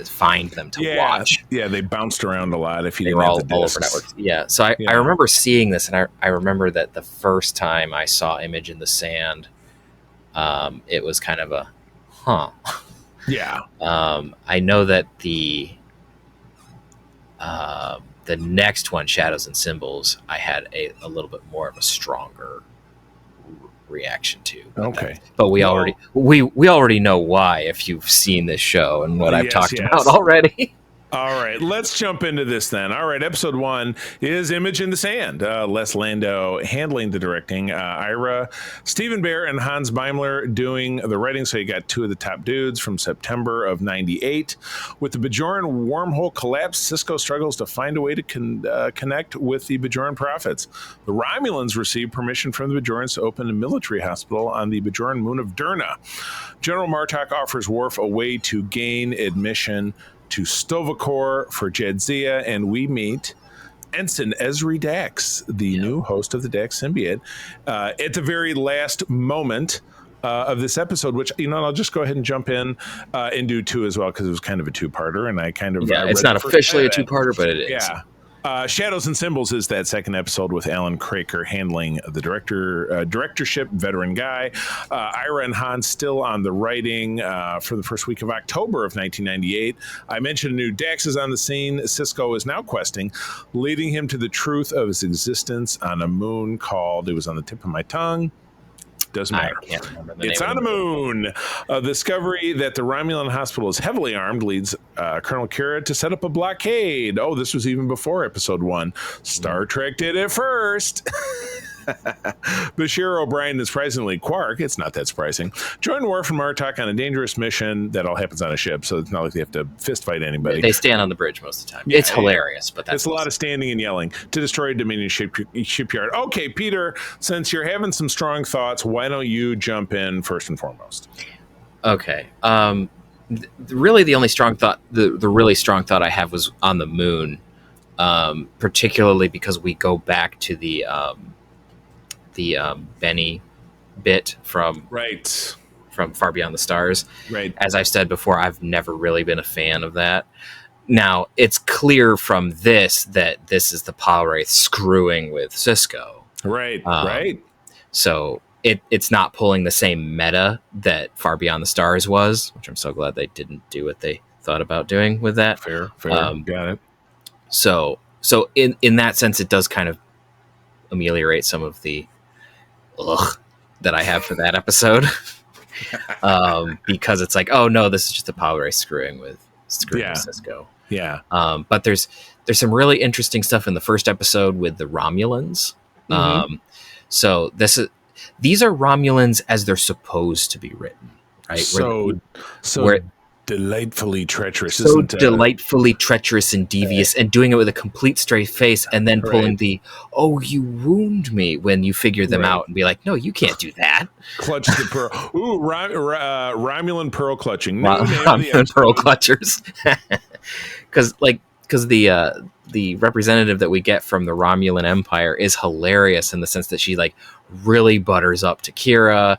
find them to watch. Yeah, they bounced around a lot if you They didn't were have all the over discs. networks. Yeah. So I remember seeing this, and I remember that the first time I saw Image in the Sand, it was kind of a, huh. Yeah. I know that the next one, Shadows and Symbols, I had a little bit more of a stronger reaction to. But we already know why if you've seen this show and what I've talked about already. All right, let's jump into this then. All right, episode 1 is Image in the Sand. Les Landau handling the directing. Ira, Stephen Bear, and Hans Beimler doing the writing. So you got 2 of the top dudes from September of '98. With the Bajoran wormhole collapse, Sisko struggles to find a way to connect with the Bajoran prophets. The Romulans receive permission from the Bajorans to open a military hospital on the Bajoran moon of Derna. General Martok offers Worf a way to gain admission to Tovakor for Jadzia, and we meet Ensign Ezri Dax, the new host of the Dax Symbiote, at the very last moment of this episode, which, I'll just go ahead and jump in and do 2 as well, because it was kind of a 2-parter, and I kind of... it's not officially a 2-parter, but it is. Yeah. Shadows and Symbols is that second episode with Alan Craker handling the directorship, veteran guy. Ira and Hans still on the writing for the first week of October of 1998. I mentioned a new Dax is on the scene. Sisko is now questing, leading him to the truth of his existence on a moon called, it was on the tip of my tongue, doesn't matter. I can't remember it's on the moon. The discovery that the Romulan hospital is heavily armed leads Colonel Kira to set up a blockade. Oh, this was even before episode 1. Star Trek did it first. Bashir O'Brien is surprisingly Quark. It's not that surprising. Join Worf and Martok on a dangerous mission that all happens on a ship, so it's not like they have to fist fight anybody. They stand on the bridge most of the time. Yeah, it's hilarious, but that's it's a lot of standing and yelling to destroy a Dominion shipyard. Okay, Peter, since you're having some strong thoughts, why don't you jump in first and foremost? Okay. Really, the only strong thought, the really strong thought I have was on the moon, particularly because we go back to the Benny bit from Far Beyond the Stars. Right. As I've said before, I've never really been a fan of that. Now, it's clear from this that this is the Palwraith screwing with Sisko. Right, right. So it's not pulling the same meta that Far Beyond the Stars was, which I'm so glad they didn't do what they thought about doing with that. Fair. Got it. So in that sense, it does kind of ameliorate some of the that I have for that episode. Because it's like, oh no, this is just a Palwraith screwing with Sisko. Yeah. But there's some really interesting stuff in the first episode with the Romulans. So these are Romulans as they're supposed to be written, right? So delightfully treacherous. So delightfully treacherous and devious, and doing it with a complete straight face, and then pulling the "oh, you wound me" when you figure them out, and be like, "No, you can't do that." Clutch the pearl. Ooh, Romulan pearl clutching. Romulan pearl clutchers. Because the representative that we get from the Romulan Empire is hilarious in the sense that she really butters up to Kira.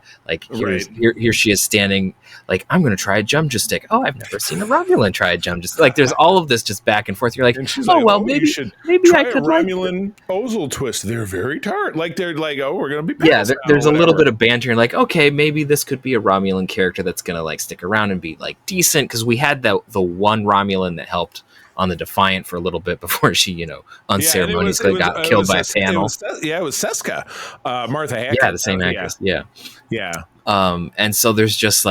Here she is standing like, I'm going to try a Jumja stick. Oh, I've never seen a Romulan try a Jumja stick. There's all of this just back and forth. You're like, maybe I could Romulan Ozil twist. They're very tart. They're like, oh, we're going to be pals. There's a little bit of banter. And okay, maybe this could be a Romulan character that's going to stick around and be decent, because we had the one Romulan that helped on the Defiant for a little bit before she, unceremoniously got killed by a panel. It was Seska, Martha Hackett. Yeah, the same actress. Yeah. And so there's just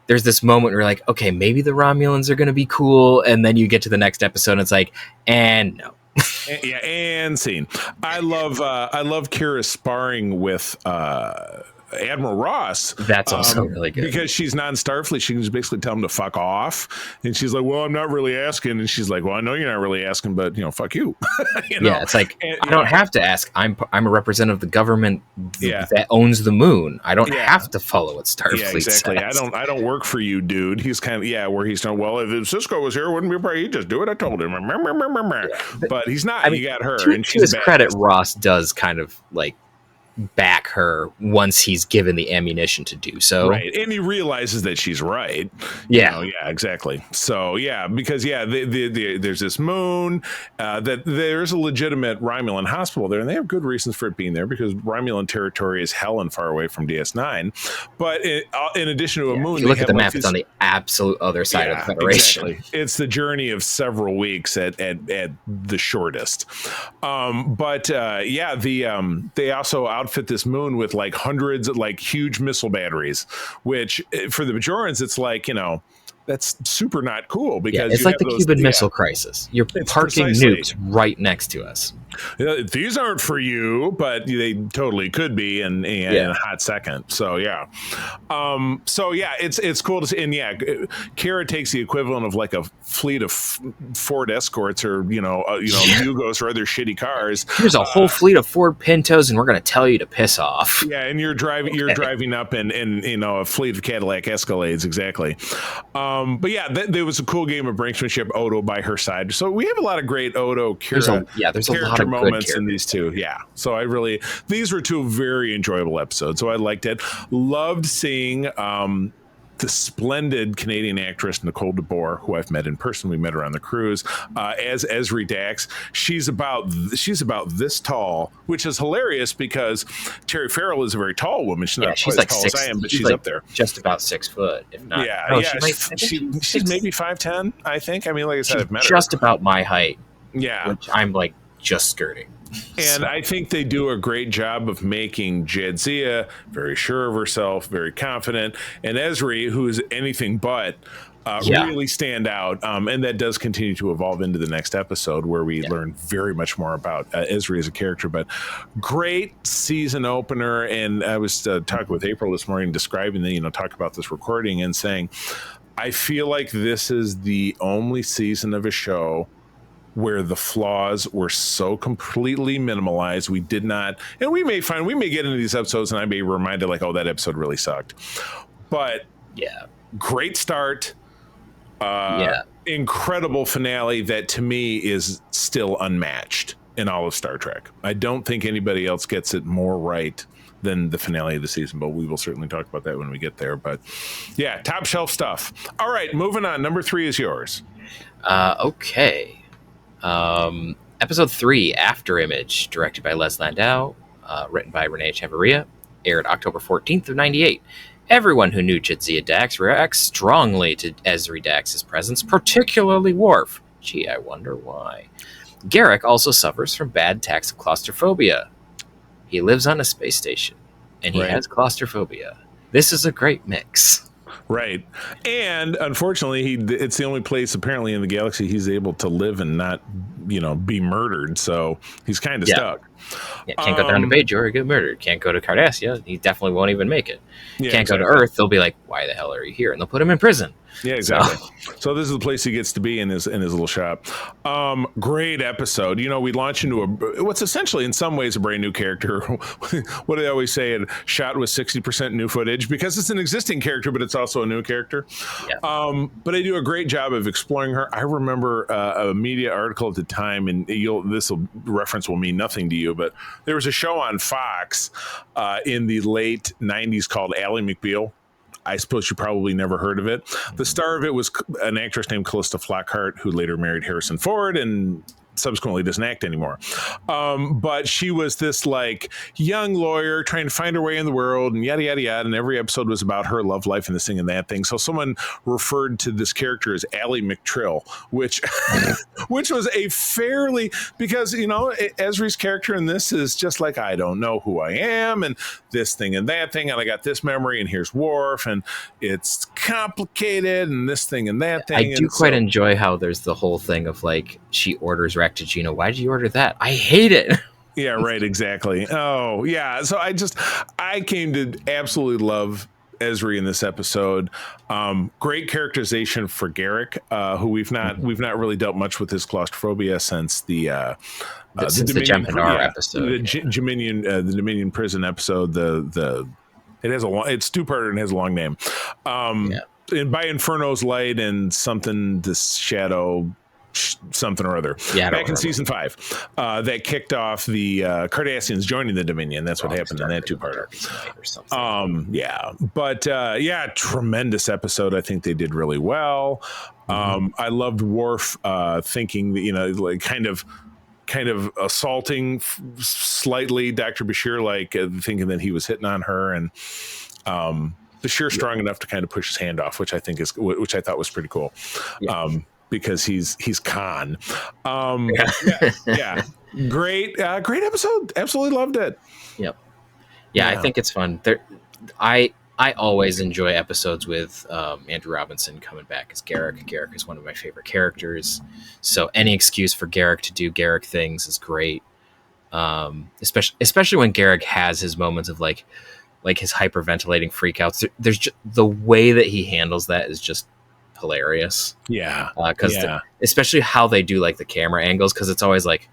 there's this moment where you're like, okay, maybe the Romulans are going to be cool, and then you get to the next episode, and it's like, and no. And scene. I love Kira sparring with Admiral Ross. That's also really good, because she's non-Starfleet. She can just basically tell him to fuck off, and she's like, "Well, I'm not really asking," and she's like, "Well, I know you're not really asking, but fuck you." Yeah, it's like, I don't have to ask. I'm a representative of the government that owns the moon. I don't have to follow what Starfleet exactly. says. I don't work for you, dude. He's kind of where he's done. Well, if Sisko was here, wouldn't be probably he'd just do it. I told him, but he's not. He got her, and to his credit, Ross does kind of back her once he's given the ammunition to do so. Right. And he realizes that she's right. Yeah. Yeah, exactly. So, yeah, because, there's this moon that there's a legitimate Romulan hospital there, and they have good reasons for it being there because Romulan territory is hell and far away from DS9. But in addition to a moon, if you look at the map, it's on the absolute other side of the Federation. Exactly. It's the journey of several weeks at the shortest. They also outfit this moon with like hundreds of like huge missile batteries, which for the Bajorans, it's like, that's super not cool because it's like the Cuban Missile Crisis. You're parking nukes right next to us. These aren't for you, but they totally could be in a hot second. So it's cool to see. And Kara takes the equivalent of like a fleet of Ford Escorts or Yugos or other shitty cars. Here's a whole fleet of Ford Pintos, and we're going to tell you to piss off. Yeah, and you're driving up in a fleet of Cadillac Escalades, exactly. There was a cool game of brinksmanship. Odo by her side, so we have a lot of great Odo Kira. There's a lot of moments in these two. Yeah, so these were two very enjoyable episodes. So I liked it. Loved seeing the splendid Canadian actress Nicole DeBoer, who I've met in person. We met her on the cruise as Esri Dax. She's about this tall, which is hilarious because Terry Farrell is a very tall woman. She's not quite as tall as I am, but she's up there, just about 6 foot, if not. She's maybe 5'10", I think. I mean, like I said, I've met her. Just about my height. Yeah, which I'm like just skirting. And I think they do a great job of making Jadzia very sure of herself, very confident, and Esri, who is anything but, really stand out. And that does continue to evolve into the next episode where we learn very much more about Esri as a character. But great season opener. And I was talking with April this morning, describing talk about this recording and saying, I feel like this is the only season of a show where the flaws were so completely minimalized. We did not, and we may get into these episodes and I may be reminded like, oh, that episode really sucked. But great start. Incredible finale that to me is still unmatched in all of Star Trek. I don't think anybody else gets it more right than the finale of the season, but we will certainly talk about that when we get there. But yeah, top shelf stuff. All right, moving on. Number 3 is yours. Okay. Episode 3, After Image, directed by Les Landau, written by Renee Chavarria, aired October 14th of 98. Everyone who knew Jadzia Dax reacts strongly to Esri Dax's presence, particularly Worf. Gee, I wonder why. Garrick also suffers from bad attacks of claustrophobia. He lives on a space station, and he has claustrophobia. This is a great mix. Right. And unfortunately, it's the only place apparently in the galaxy he's able to live and not, be murdered. So he's kind of stuck. Yeah, can't go down to Bajor or get murdered. Can't go to Cardassia. He definitely won't even make it. Yeah, can't go to Earth. They'll be like, why the hell are you here? And they'll put him in prison. Yeah, exactly. So this is the place he gets to be in his little shop. Great episode. We launch into what's essentially in some ways a brand new character. What do they always say? Shot with 60% new footage because it's an existing character, but it's also a new character. Yeah. But they do a great job of exploring her. I remember a media article at the time, and this reference will mean nothing to you, but there was a show on Fox in the late 90s called Ally McBeal. I suppose you probably never heard of it. The star of it was an actress named Callista Flockhart, who later married Harrison Ford and subsequently doesn't act anymore. But she was this like young lawyer trying to find her way in the world and yada, yada, yada. And every episode was about her love life and this thing and that thing. So someone referred to this character as Ally McTrill, which was a fairly, because, Esri's character in this is just like, I don't know who I am and this thing and that thing. And I got this memory and here's Worf and it's complicated and this thing and that thing. I do quite enjoy how there's the whole thing of like, she orders Raktajino. Why did you order that? I hate it. Yeah, right. Exactly. Oh, yeah. So I came to absolutely love Esri in this episode. Great characterization for Garrick, who we've not really dealt much with his claustrophobia since the Jem'Hadar episode, the Dominion prison episode. It's two-parter and has a long name. And by Inferno's light and something, this shadow something or other. Yeah, I don't back in remember. season 5, that kicked off the Cardassians joining the Dominion. That's what happened in that 2-parter. Darkest Night or something. Yeah, but yeah, tremendous episode. I think they did really well. I loved Worf thinking that, you know, like kind of assaulting slightly Dr. Bashir, like thinking that he was hitting on her, and Bashir strong enough to kind of push his hand off, which I thought was pretty cool. Yeah. Because he's Khan. Yeah. Great episode. Absolutely loved it. Yep. Yeah, I think it's fun. I always enjoy episodes with Andrew Robinson coming back as Garrick. Garrick is one of my favorite characters, so any excuse for Garrick to do Garrick things is great. Especially when Garrick has his moments of like his hyperventilating freakouts. There's just, the way that he handles that is just hilarious. Yeah, because especially how they do like the camera angles, because it's always like,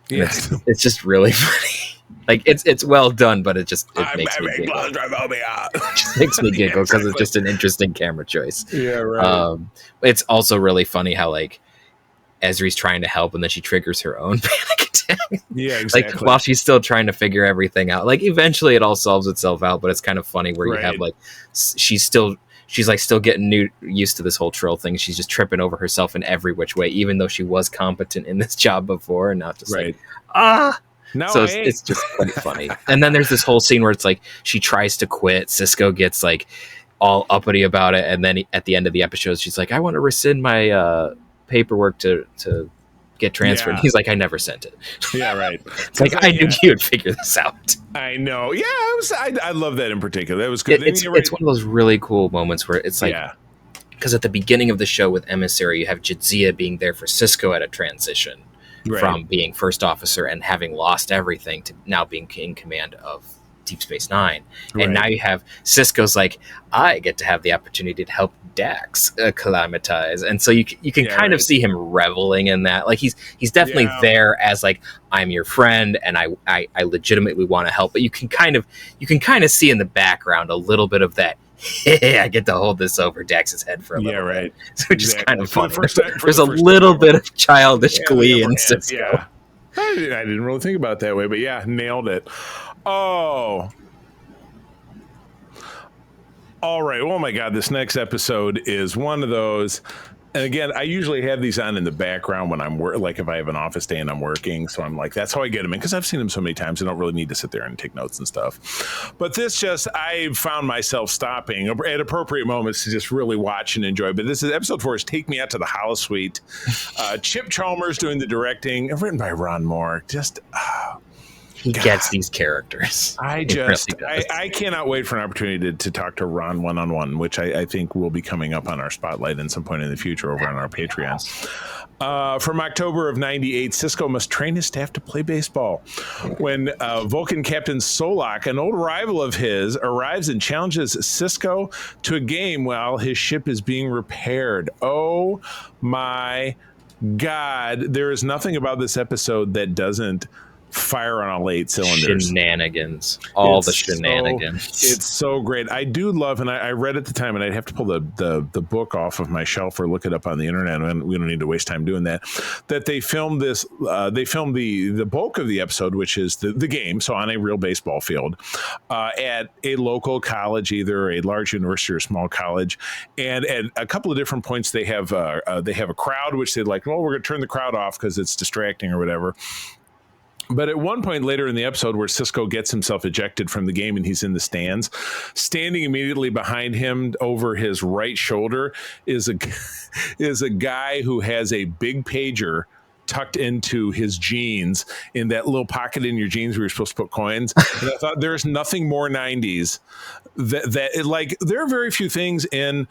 it's just really funny. Like it's well done, but it makes me giggle. It just makes me giggle because it's just an interesting camera choice. Yeah, right. It's also really funny how like Ezri's trying to help and then she triggers her own panic attack. Yeah, exactly. Like while she's still trying to figure everything out. Like eventually it all solves itself out, but it's kind of funny where you have like she's still getting used to this whole troll thing. She's just tripping over herself in every which way, even though she was competent in this job before, and now just like No, so it's just quite funny. And then there's this whole scene where it's like she tries to quit. Cisco gets like all uppity about it, and then at the end of the episode, she's like, "I want to rescind my paperwork to get transferred." Yeah. He's like, "I never sent it." Yeah, right. It's like I knew you would figure this out. I know. Yeah, I love that in particular. That was good. It's one of those really cool moments where it's like, because at the beginning of the show with Emissary, you have Jadzia being there for Cisco at a transition. From being first officer and having lost everything to now being in command of Deep Space Nine. And now you have Cisco's like, I get to have the opportunity to help Dax acclimatize. And so you can kind of see him reveling in that. Like he's definitely there as like, I'm your friend and I legitimately want to help. But you can kind of see in the background a little bit of that. I get to hold this over Dax's head for a little bit. So it's just kind of fun. There's a little bit of childish glee in Cisco. Yeah. I didn't really think about it that way, but yeah, nailed it. Oh. All right. Oh my God. This next episode is one of those. And again, I usually have these on in the background when I'm like if I have an office day and I'm working. So I'm like, that's how I get them in because I've seen them so many times. I don't really need to sit there and take notes and stuff. But I found myself stopping at appropriate moments to just really watch and enjoy. But this is episode 4 is Take Me Out to the Holosuite. Chip Chalmers doing the directing, written by Ron Moore. Just he gets these characters. I cannot wait for an opportunity to talk to Ron one-on-one, which I think will be coming up on our spotlight at some point in the future over on our Patreon. From October of 98, Cisco must train his staff to play baseball. When Vulcan Captain Solak, an old rival of his, arrives and challenges Cisco to a game while his ship is being repaired. Oh my God. There is nothing about this episode that doesn't fire on all 8 cylinders. Shenanigans. All the shenanigans. It's so great. I do love, and I read at the time, and I'd have to pull the book off of my shelf or look it up on the internet, and we don't need to waste time doing that they filmed this, they filmed the bulk of the episode, which is the game, so on a real baseball field, at a local college, either a large university or a small college, and at a couple of different points they have a crowd, which they're like, well, we're going to turn the crowd off because it's distracting or whatever. But at one point later in the episode where Cisco gets himself ejected from the game and he's in the stands, standing immediately behind him over his right shoulder is a guy who has a big pager tucked into his jeans in that little pocket in your jeans where you're supposed to put coins. And I thought there's nothing more 90s that like there are very few things in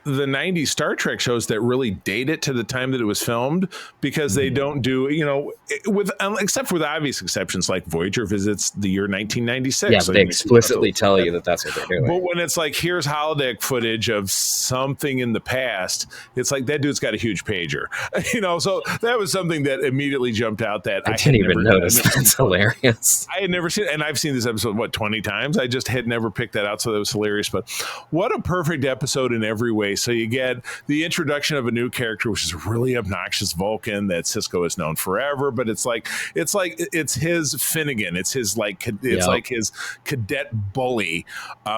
the 90s Star Trek shows that really date it to the time that it was filmed, because they don't do, except for the obvious exceptions like Voyager visits the year 1996. Yeah, so they explicitly tell you that that's what they're doing. But when it's like, here's holodeck footage of something in the past, it's like that dude's got a huge pager, so that was something that immediately jumped out that I didn't even notice. That's hilarious. I had never seen it, and I've seen this episode 20 times. I just had never picked that out, so that was hilarious. But what a perfect episode in every way Okay, so you get the introduction of a new character, which is a really obnoxious Vulcan that Cisco has known forever, but it's his Finnegan. It's his like his cadet bully,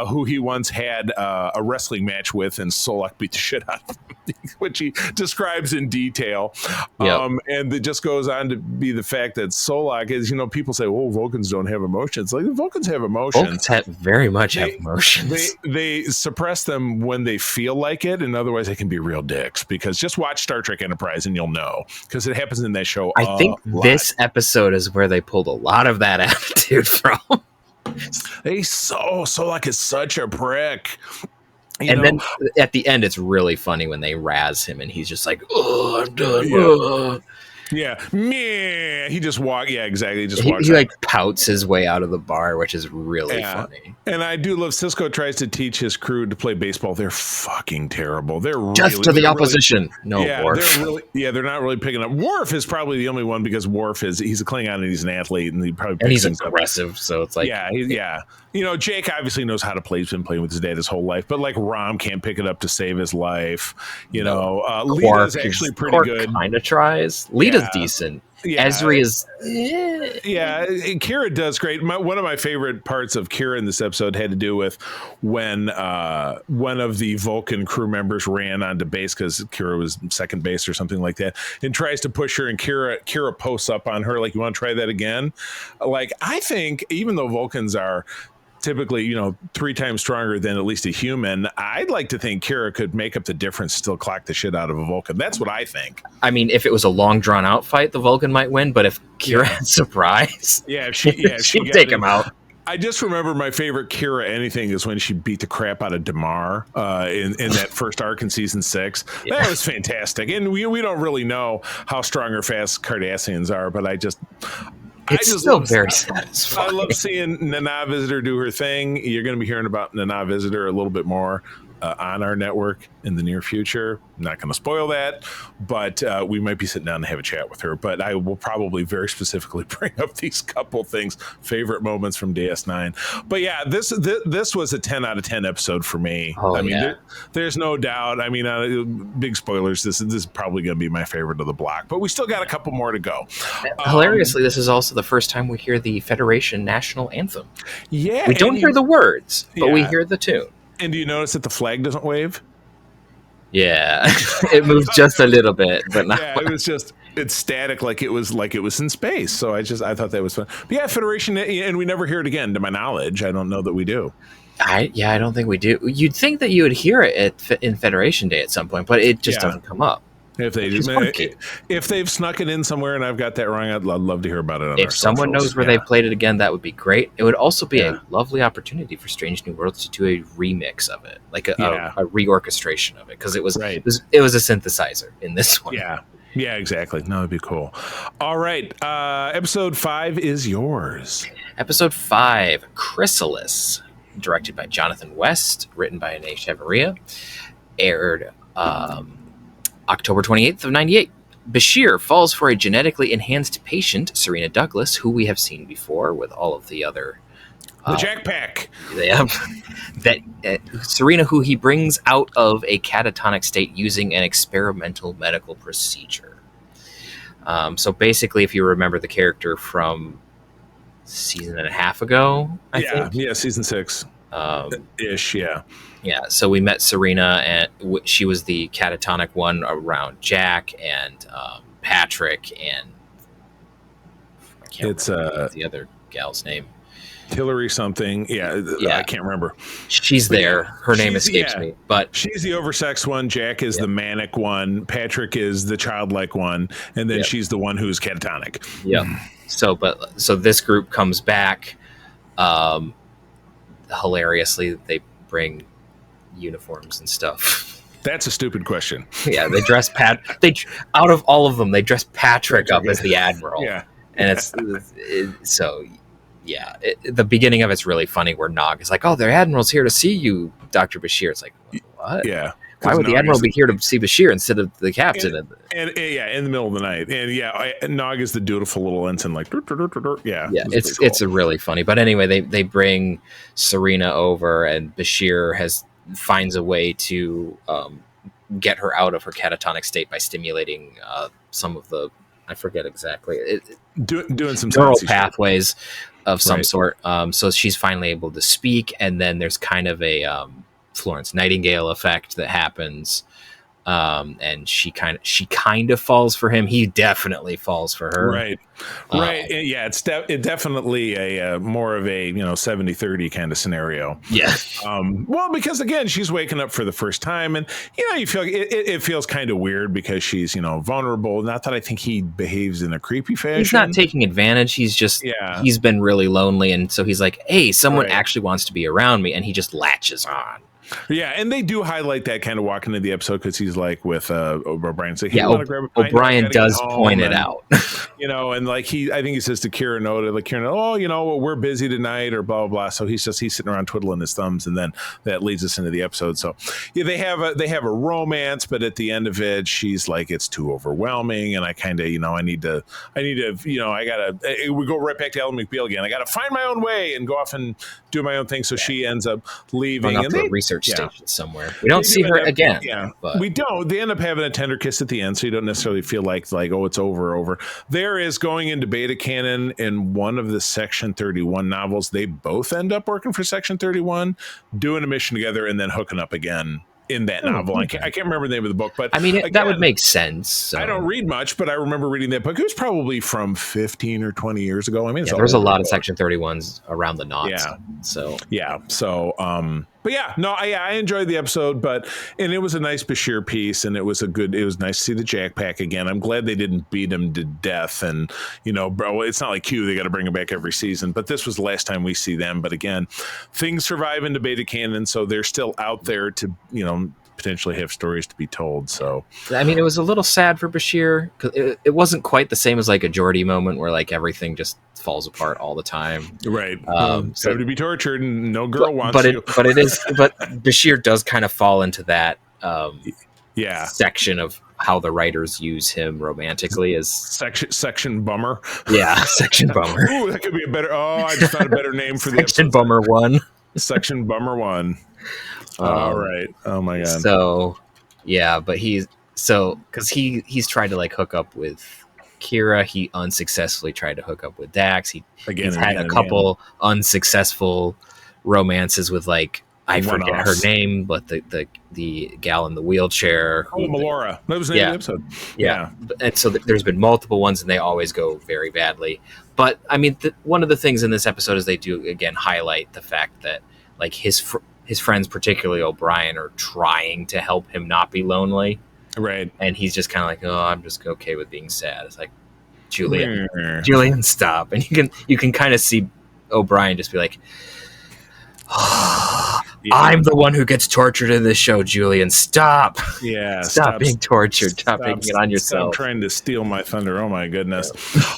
who he once had a wrestling match with, and Solak beat the shit out of him, which he describes in detail. And it just goes on to be the fact that Solak is, people say, "Oh, Vulcans don't have emotions." Like, the Vulcans have emotions. Vulcans very much have emotions. They suppress them when they feel like it, and otherwise they can be real dicks. Because just watch Star Trek Enterprise and you'll know, because it happens in that show. I think this episode is where they pulled a lot of that attitude from. Solak is such a prick. Then at the end, it's really funny when they razz him, and he's just like, "Oh, I'm done." Yeah, meh. He just walks. Yeah, exactly. He just walks. He like pouts his way out of the bar, which is really funny. And I do love Cisco tries to teach his crew to play baseball. They're fucking terrible. They're just to the opposition. Worf. They're not really picking up. Worf is probably the only one, because Worf he's a Klingon and he's an athlete, and he's aggressive. So it's like Jake obviously knows how to play. He's been playing with his dad his whole life, but like Rom can't pick it up to save his life. Lita's actually pretty good. Kind of tries. Lita's decent. Ezri is Kira does great. One of my favorite parts of Kira in this episode had to do with when one of the Vulcan crew members ran onto base, because Kira was second base or something like that, and tries to push her, and Kira posts up on her like, "You want to try that again?" Like, I think even though Vulcans are typically 3 times stronger than at least a human, I'd like to think Kira could make up the difference, still clock the shit out of a Vulcan. That's what I think. I mean, if it was a long drawn out fight, the Vulcan might win, but if Kira had surprise, she'd take him out. I just remember my favorite Kira anything is when she beat the crap out of Damar in that first arc in season 6. Yeah. That was fantastic. And we don't really know how strong or fast Cardassians are, but it's still very satisfying. I love seeing Nana Visitor do her thing. You're going to be hearing about Nana Visitor a little bit more on our network in the near future. I'm not going to spoil that, but we might be sitting down and have a chat with her. But I will probably very specifically bring up these couple things, favorite moments from DS9. But yeah, this was a 10 out of 10 episode for me. There's no doubt. I mean, big spoilers. This is probably going to be my favorite of the block. But we still got a couple more to go. Hilariously, this is also the first time we hear the Federation national anthem. Yeah, we don't hear the words, but we hear the tune. And do you notice that the flag doesn't wave? Yeah, it moves just a little bit, but not. Yeah, it's static, like it was in space. So I thought that was fun. But yeah, Federation, and we never hear it again, to my knowledge. I don't know that we do. I don't think we do. You'd think that you would hear it in Federation Day at some point, but it just doesn't come up. If they've snuck it in somewhere and I've got that wrong, I'd love to hear about it. If someone knows where they played it again, that would be great. It would also be a lovely opportunity for Strange New Worlds to do a remix of it, like a reorchestration of it, because it was a synthesizer in this one. Yeah, exactly. No, it'd be cool. All right, episode 5 is yours. Episode 5, Chrysalis, directed by Jonathan West, written by Anaïs Chavarria, aired October 28th of 98. Bashir falls for a genetically enhanced patient, Serena Douglas, who we have seen before with all of the other... the Jackpack! Serena, who he brings out of a catatonic state using an experimental medical procedure. So basically, if you remember the character from season and a half ago, I think? Yeah, season 6. Ish, yeah. Yeah, so we met Serena, and she was the catatonic one around Jack and Patrick, and I can't remember the other gal's name. Hillary something. Yeah, I can't remember. She's there. Her name escapes me. But she's the oversexed one. Jack is the manic one. Patrick is the childlike one. And then she's the one who's catatonic. Yeah. So this group comes back. Hilariously, they bring uniforms and stuff. That's a stupid question. Yeah, they dress out of all of them, they dress Patrick up as the Admiral. Yeah. And the beginning of it's really funny, where Nog is like, "Oh, the Admiral's here to see you, Dr. Bashir." It's like, what? Yeah. Why would the Admiral be here to see Bashir instead of the captain? And in the middle of the night. And Nog is the dutiful little ensign, like, it's a really funny. But anyway, they bring Serena over, and Bashir finds a way to get her out of her catatonic state by stimulating some of the, I forget exactly, Doing some neural sciencey shit. pathways of some Right. sort. So she's finally able to speak, and then there's kind of a Florence Nightingale effect that happens. And she kind of falls for him. He definitely falls for her. Right. Yeah, it's definitely a more of a 70-30 kind of scenario. Yeah. Well, because again, she's waking up for the first time, and you feel it feels kind of weird because she's vulnerable. Not that I think he behaves in a creepy fashion. He's not taking advantage. He's just he's been really lonely, and so he's like, hey, someone actually wants to be around me, and he just latches on. Yeah, and they do highlight that kind of walking into the episode because he's like with O'Brien. Say, hey, yeah, want to grab a pint? O'Brien does point it out. And like I think he says to Kira Noda, like Kira, we're busy tonight or blah blah blah. So he's sitting around twiddling his thumbs, and then that leads us into the episode. So yeah, they have a romance, but at the end of it, she's like, it's too overwhelming, and I kind of I need to we go right back to Ellen McBeal again. I got to find my own way and go off and do my own thing. So she ends up leaving and they research station somewhere. We don't see her again. Yeah, but we don't. They end up having a tender kiss at the end, so you don't necessarily feel like it's over. There is going into beta canon in one of the Section 31 novels. They both end up working for Section 31, doing a mission together, and then hooking up again in that novel. Okay. I can't remember the name of the book, but I mean, that would make sense. So. I don't read much, but I remember reading that book. It was probably from 15 or 20 years ago. I mean, there's a lot of Section 31s around the knots. Yeah. So, but yeah, no, I enjoyed the episode, and it was a nice Bashir piece, and it was nice to see the Jack Pack again. I'm glad they didn't beat him to death, and bro, it's not like Q, they got to bring him back every season, but this was the last time we see them. But again, things survive into beta canon, so they're still out there to potentially have stories to be told. So I mean, it was a little sad for Bashir because it wasn't quite the same as like a Geordi moment where like everything just falls apart all the time. Right. So to be tortured and no girl wants you. But Bashir does kind of fall into that section of how the writers use him romantically as section bummer. Yeah, section bummer. Ooh, that could be a better. Oh, I just thought a better name for the section bummer one. Section bummer one. All right. Oh my god. So yeah, but he's tried to like hook up with Kira. He unsuccessfully tried to hook up with Dax. He's had a couple unsuccessful romances with like I forget her name, but the gal in the wheelchair. Melora. That was the name of the episode. Yeah. And so there's been multiple ones, and they always go very badly. But I mean, one of the things in this episode is they do again highlight the fact that like his friends, particularly O'Brien, are trying to help him not be lonely. Right. And he's just kind of like, oh, I'm just okay with being sad. It's like, Julian, stop. And you can kind of see O'Brien just be like, I'm the one who gets tortured in this show, Julian. Stop. Yeah. Stop being tortured. Stop taking it on yourself. Stop trying to steal my thunder. Oh my goodness.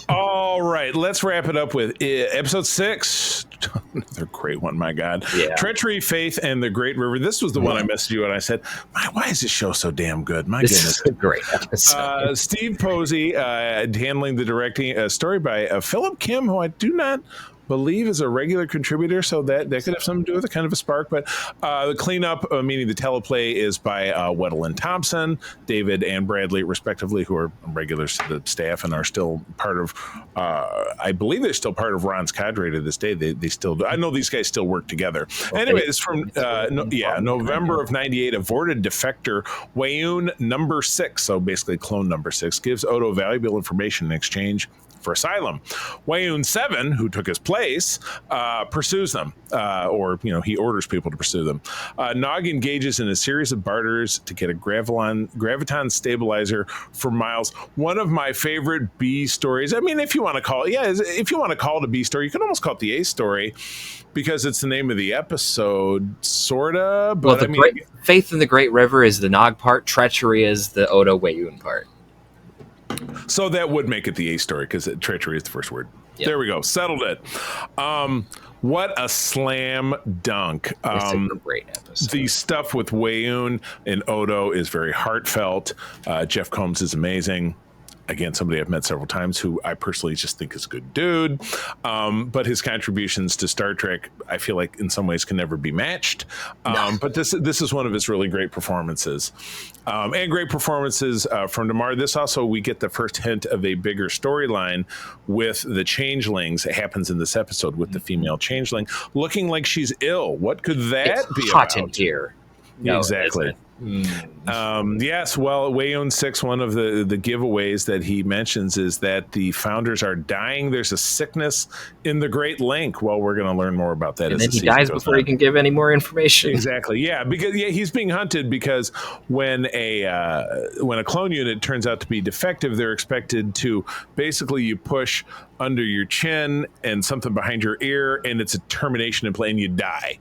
All right. Let's wrap it up with episode 6. Another great one, my God. Yeah. Treachery, Faith, and the Great River. This was the one I messaged you and I said, why is this show so damn good? My goodness. This is a great episode. Steve Posey handling the directing, story by Philip Kim, who I do not believe is a regular contributor, so that could have something to do with it, kind of a spark. But the cleanup, meaning the teleplay, is by Weddle and Thompson, David and Bradley, respectively, who are regulars to the staff and are still part of, I believe they're still part of Ron's cadre to this day. They still do. I know these guys still work together. Anyway, it's from November of 98. Avorted defector Wayoon number 6, so basically clone number 6, gives Odo valuable information in exchange for asylum. Wayoon 7, who took his place, pursues them, or he orders people to pursue them. Nog engages in a series of barters to get a graviton stabilizer for Miles. One of my favorite B stories. I mean, if you want to call it a B story, you can almost call it the A story because it's the name of the episode, sorta. But Faith in the Great River is the Nog part. Treachery is the Odo Wayoon part. So that would make it the A story because treachery is the first word. Yep. There we go. Settled it. What a slam dunk. It's a great episode. The stuff with Wayoon and Odo is very heartfelt. Jeff Combs is amazing. again, somebody I've met several times who I personally just think is a good dude. But his contributions to Star Trek, I feel like in some ways can never be matched. But this is one of his really great performances. And great performances from Damar. This also, we get the first hint of a bigger storyline with the changelings. It happens in this episode with the female changeling looking like she's ill. What could that it's be hot about? in here. No, exactly. Yes, well, Wayon 6, one of the giveaways that he mentions is that the founders are dying. There's a sickness in the Great Link. Well, we're going to learn more about that. And as then the he season dies goes before on. he can give any more information. Exactly. Yeah, because he's being hunted because when a clone unit turns out to be defective, they're expected to basically you push under your chin and something behind your ear, and it's a termination in play, and you die.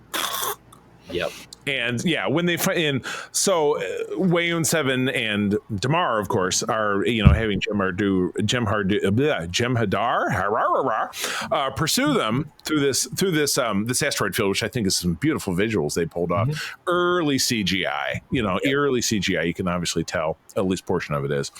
Yep. And yeah, when they find in, so Wayoon 7 and Damar, of course, are having Jem'Hadar pursue them through this asteroid field, which I think is some beautiful visuals they pulled off. Early CGI, early CGI. You can obviously tell at least portion of it is.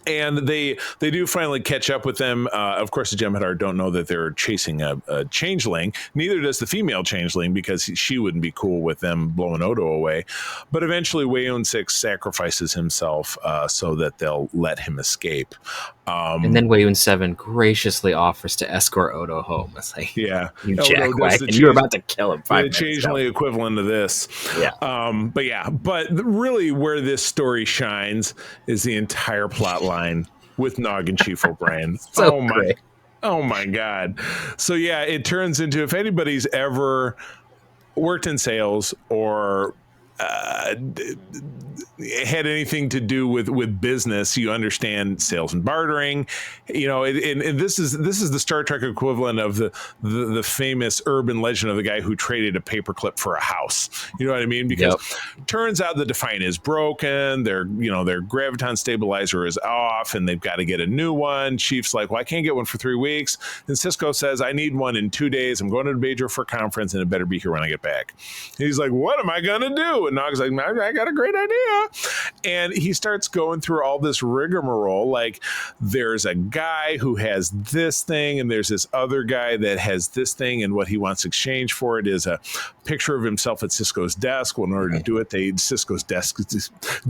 And they do finally catch up with them. Of course, the Jem'Hadar don't know that they're chasing a changeling. Neither does the female changeling because she wouldn't be cool with them blowing Odo away. But eventually, Wayon 6 sacrifices himself so that they'll let him escape. And then Wayoon 7 graciously offers to escort Odo home. It's like, yeah, you jackwagon, you were about to kill him 5 minutes ago. The changeling equivalent of this. Yeah. But really where this story shines is the entire plot line with Nog and Chief O'Brien. Great. Oh my God. So yeah, it turns into, if anybody's ever worked in sales or had anything to do with business, you understand sales and bartering, and this is the Star Trek equivalent of the famous urban legend of the guy who traded a paperclip for a house. You know what I mean? Because turns out the Defiant is broken. Their graviton stabilizer is off, and they've got to get a new one. Chief's like, well, I can't get one for 3 weeks. And Cisco says, I need one in 2 days. I'm going to Beijing for a conference, and it better be here when I get back. And he's like, what am I gonna do? And Nog's like, I got a great idea. And he starts going through all this rigmarole. Like, there's a guy who has this thing, and there's this other guy that has this thing, and what he wants to exchange for it is a picture of himself at Cisco's desk. Well, in order to do it, Cisco's desk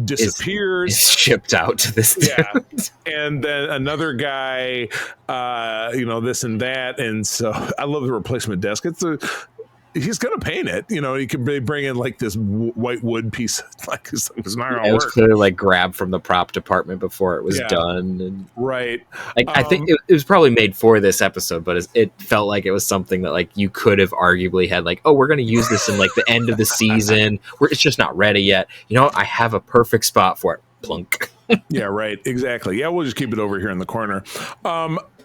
disappears. It's shipped out to this dude. Yeah. And then another guy, this and that. And so I love the replacement desk. He's going to paint it. He can bring in like this white wood piece. Like, it's not going to work. It was clearly like grabbed from the prop department before it was done. And right. I think it was probably made for this episode, but it felt like it was something that like you could have arguably had like, oh, we're going to use this in like the end of the season where it's just not ready yet. I have a perfect spot for it. Plunk. Yeah, right. Exactly. Yeah, we'll just keep it over here in the corner.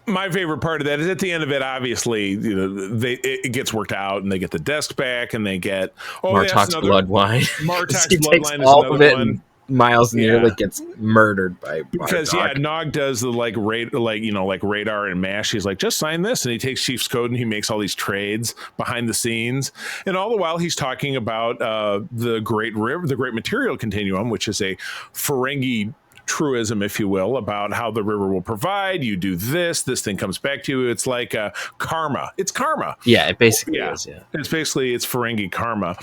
My favorite part of that is at the end of it, obviously, it gets worked out and they get the desk back and they get Martok's blood wine. Martok's he blood takes line is all another of it one. And Miles nearly gets murdered by because Martok. Nog does the like radar and MASH. He's like, just sign this, and he takes Chief's code and he makes all these trades behind the scenes, and all the while he's talking about the Great River, the Great Material Continuum, which is a Ferengi truism, if you will, about how the river will provide. You do this thing comes back to you. It's like karma. It's karma. Yeah, it basically is. Yeah, it's Ferengi karma.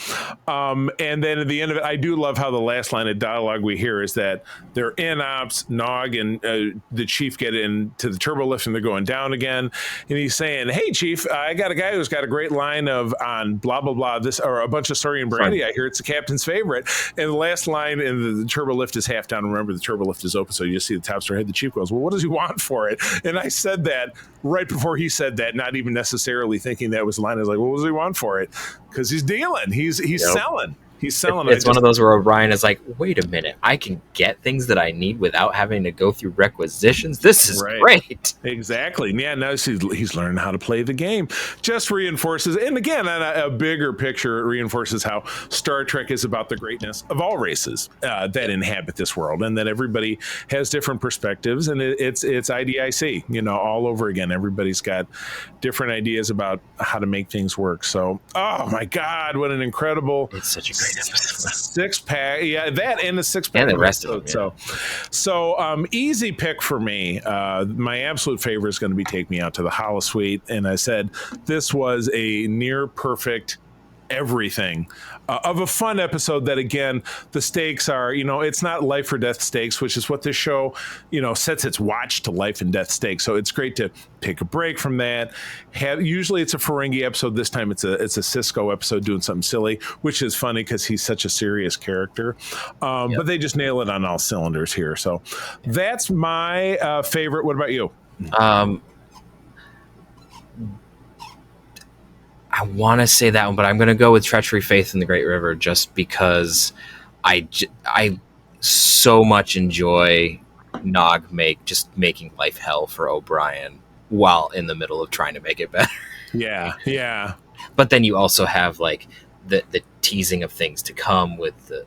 And then at the end of it, I do love how the last line of dialogue we hear is that they're in ops. Nog and the Chief get into the turbo lift and they're going down again. And he's saying, "Hey, Chief, I got a guy who's got a great line on blah blah blah. This or a bunch of Saurian brandy. I hear it's the captain's favorite." And the last line in the turbo lift is half down. Remember, the turbo lift is open, so you just see the top star head. The Chief goes, well, what does he want for it? And I said that right before he said that, not even necessarily thinking that was the line. I was like, well, what does he want for it? Because he's dealing. He's selling. He's selling. It's one of those where O'Brien is like, wait a minute, I can get things that I need without having to go through requisitions. This is great. Exactly. Yeah, now he's learning how to play the game. Just reinforces, and again, on a bigger picture, it reinforces how Star Trek is about the greatness of all races that inhabit this world, and that everybody has different perspectives, and it's IDIC, all over again. Everybody's got different ideas about how to make things work. So, oh my God, what an incredible it's such a great episode. Six pack, yeah, that and the six pack And the of rest of them, episodes. So easy pick for me. My absolute favorite is going to be Take Me Out to the Holosuite, and I said this was a near perfect everything of a fun episode that, again, the stakes are, it's not life or death stakes, which is what this show, sets its watch to life and death stakes. So it's great to take a break from that. Usually it's a Ferengi episode. This time it's a Cisco episode doing something silly, which is funny because he's such a serious character. But they just nail it on all cylinders here. So that's my favorite. What about you? I want to say that one, but I'm going to go with Treachery, Faith in the Great River just because I so much enjoy Nog making life hell for O'Brien while in the middle of trying to make it better. Yeah. But then you also have like the teasing of things to come with the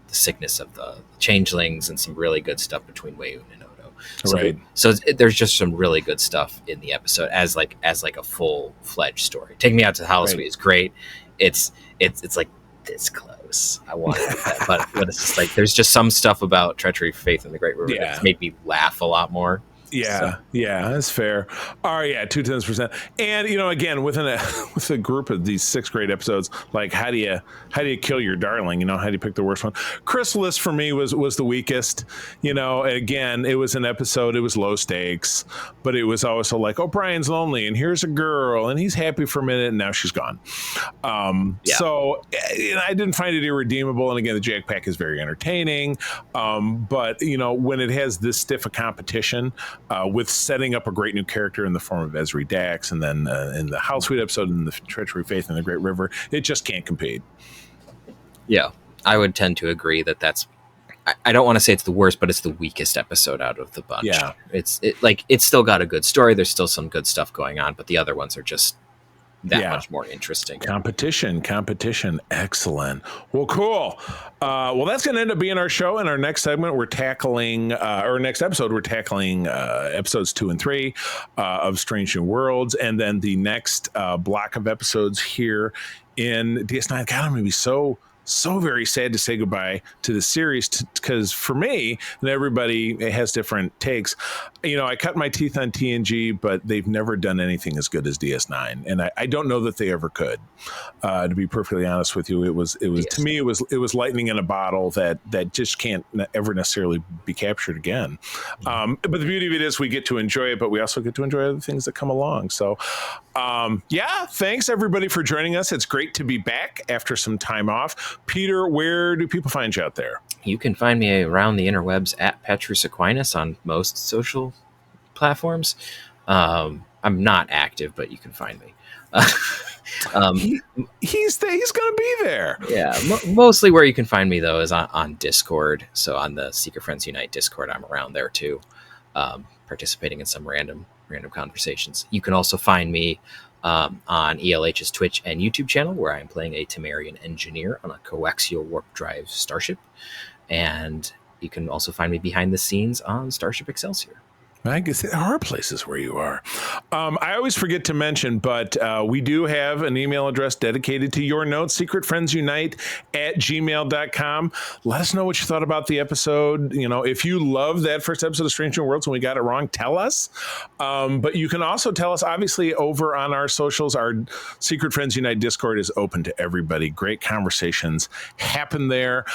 sickness of the changelings and some really good stuff between Weyoun and Odo. So there's just some really good stuff in the episode as like a full-fledged story. Take Me Out to the Holosuite is great. It's like this close. I want to do that, but it's just like there's just some stuff about Treachery, Faith in the Great River that's made me laugh a lot more. Yeah, that's fair. All right, yeah, 2/10%. And again, with a group of these 6 great episodes, like how do you kill your darling? How do you pick the worst one? Chrysalis for me was the weakest. Again, it was an episode. It was low stakes, but it was also like, oh, Brian's lonely, and here's a girl, and he's happy for a minute, and now she's gone. So I didn't find it irredeemable. And again, the Jack Pack is very entertaining, but when it has this stiff a competition. With setting up a great new character in the form of Ezri Dax, and then in the Holosuite episode and the Treachery, Faith in the Great River, it just can't compete. Yeah, I would tend to agree that's. I don't want to say it's the worst, but it's the weakest episode out of the bunch. Yeah, it's still got a good story. There's still some good stuff going on, but the other ones are just that much more interesting. Competition. Excellent. Well, cool. Well, that's going to end up being our show. In our next segment, we're tackling, next episode, we're tackling episodes 2 and 3 of Strange New Worlds. And then the next block of episodes here in DS9. God, I'm going to be so very sad to say goodbye to the series because for me, and everybody has different takes, I cut my teeth on TNG, but they've never done anything as good as DS9. And I don't know that they ever could, to be perfectly honest with you. It was to me, it was lightning in a bottle that just can't ever necessarily be captured again. But the beauty of it is we get to enjoy it, but we also get to enjoy other things that come along. So thanks everybody for joining us. It's great to be back after some time off. Peter, where do people find you out there? You can find me around the interwebs at Petrus Aquinas on most social platforms. I'm not active, but you can find me. He's going to be there. Yeah, mostly where you can find me though is on Discord. So on the Secret Friends Unite Discord, I'm around there too, participating in some random conversations. You can also find me on ELH's Twitch and YouTube channel, where I'm playing a Temerian engineer on a coaxial warp drive starship. And you can also find me behind the scenes on Starship Excelsior. I guess there are places where you are. I always forget to mention, but we do have an email address dedicated to your notes, secretfriendsunite@gmail.com. Let us know what you thought about the episode. If you love that first episode of Strange New Worlds and we got it wrong, tell us. But you can also tell us, obviously, over on our socials. Our Secret Friends Unite Discord is open to everybody. Great conversations happen there.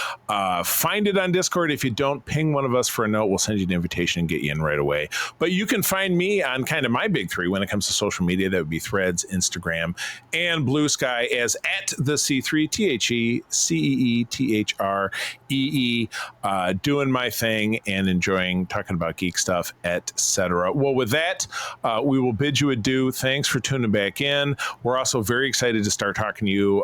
Find it on Discord. If you don't, ping one of us for a note. We'll send you an invitation and get you in right away. But you can find me on kind of my big 3 when it comes to social media. That would be Threads, Instagram, and Blue Sky as @the C3, TheCeeThree, doing my thing and enjoying talking about geek stuff, etc. Well, with that, we will bid you adieu. Thanks for tuning back in. We're also very excited to start talking to you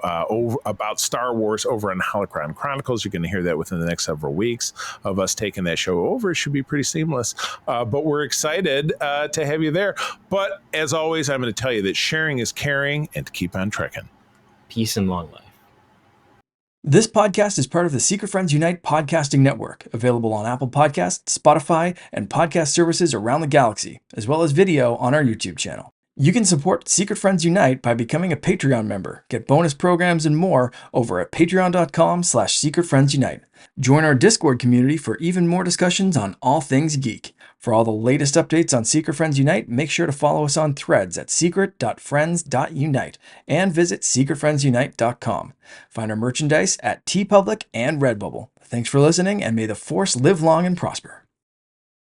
about Star Wars over on Holocron Chronicles. You're going to hear that within the next several weeks of us taking that show over. It should be pretty seamless. But we're excited to have you there. But as always, I'm going to tell you that sharing is caring, and to keep on trekking. Peace and long life. This podcast is part of the Secret Friends Unite podcasting network, available on Apple Podcasts, Spotify, and podcast services around the galaxy, as well as video on our YouTube channel. You can support Secret Friends Unite by becoming a Patreon member. Get bonus programs and more over at patreon.com/secretfriendsunite. Join our Discord community for even more discussions on all things geek. For all the latest updates on Secret Friends Unite, make sure to follow us on Threads at secret.friends.unite and visit secretfriendsunite.com. Find our merchandise at TeePublic and Redbubble. Thanks for listening, and may the Force live long and prosper.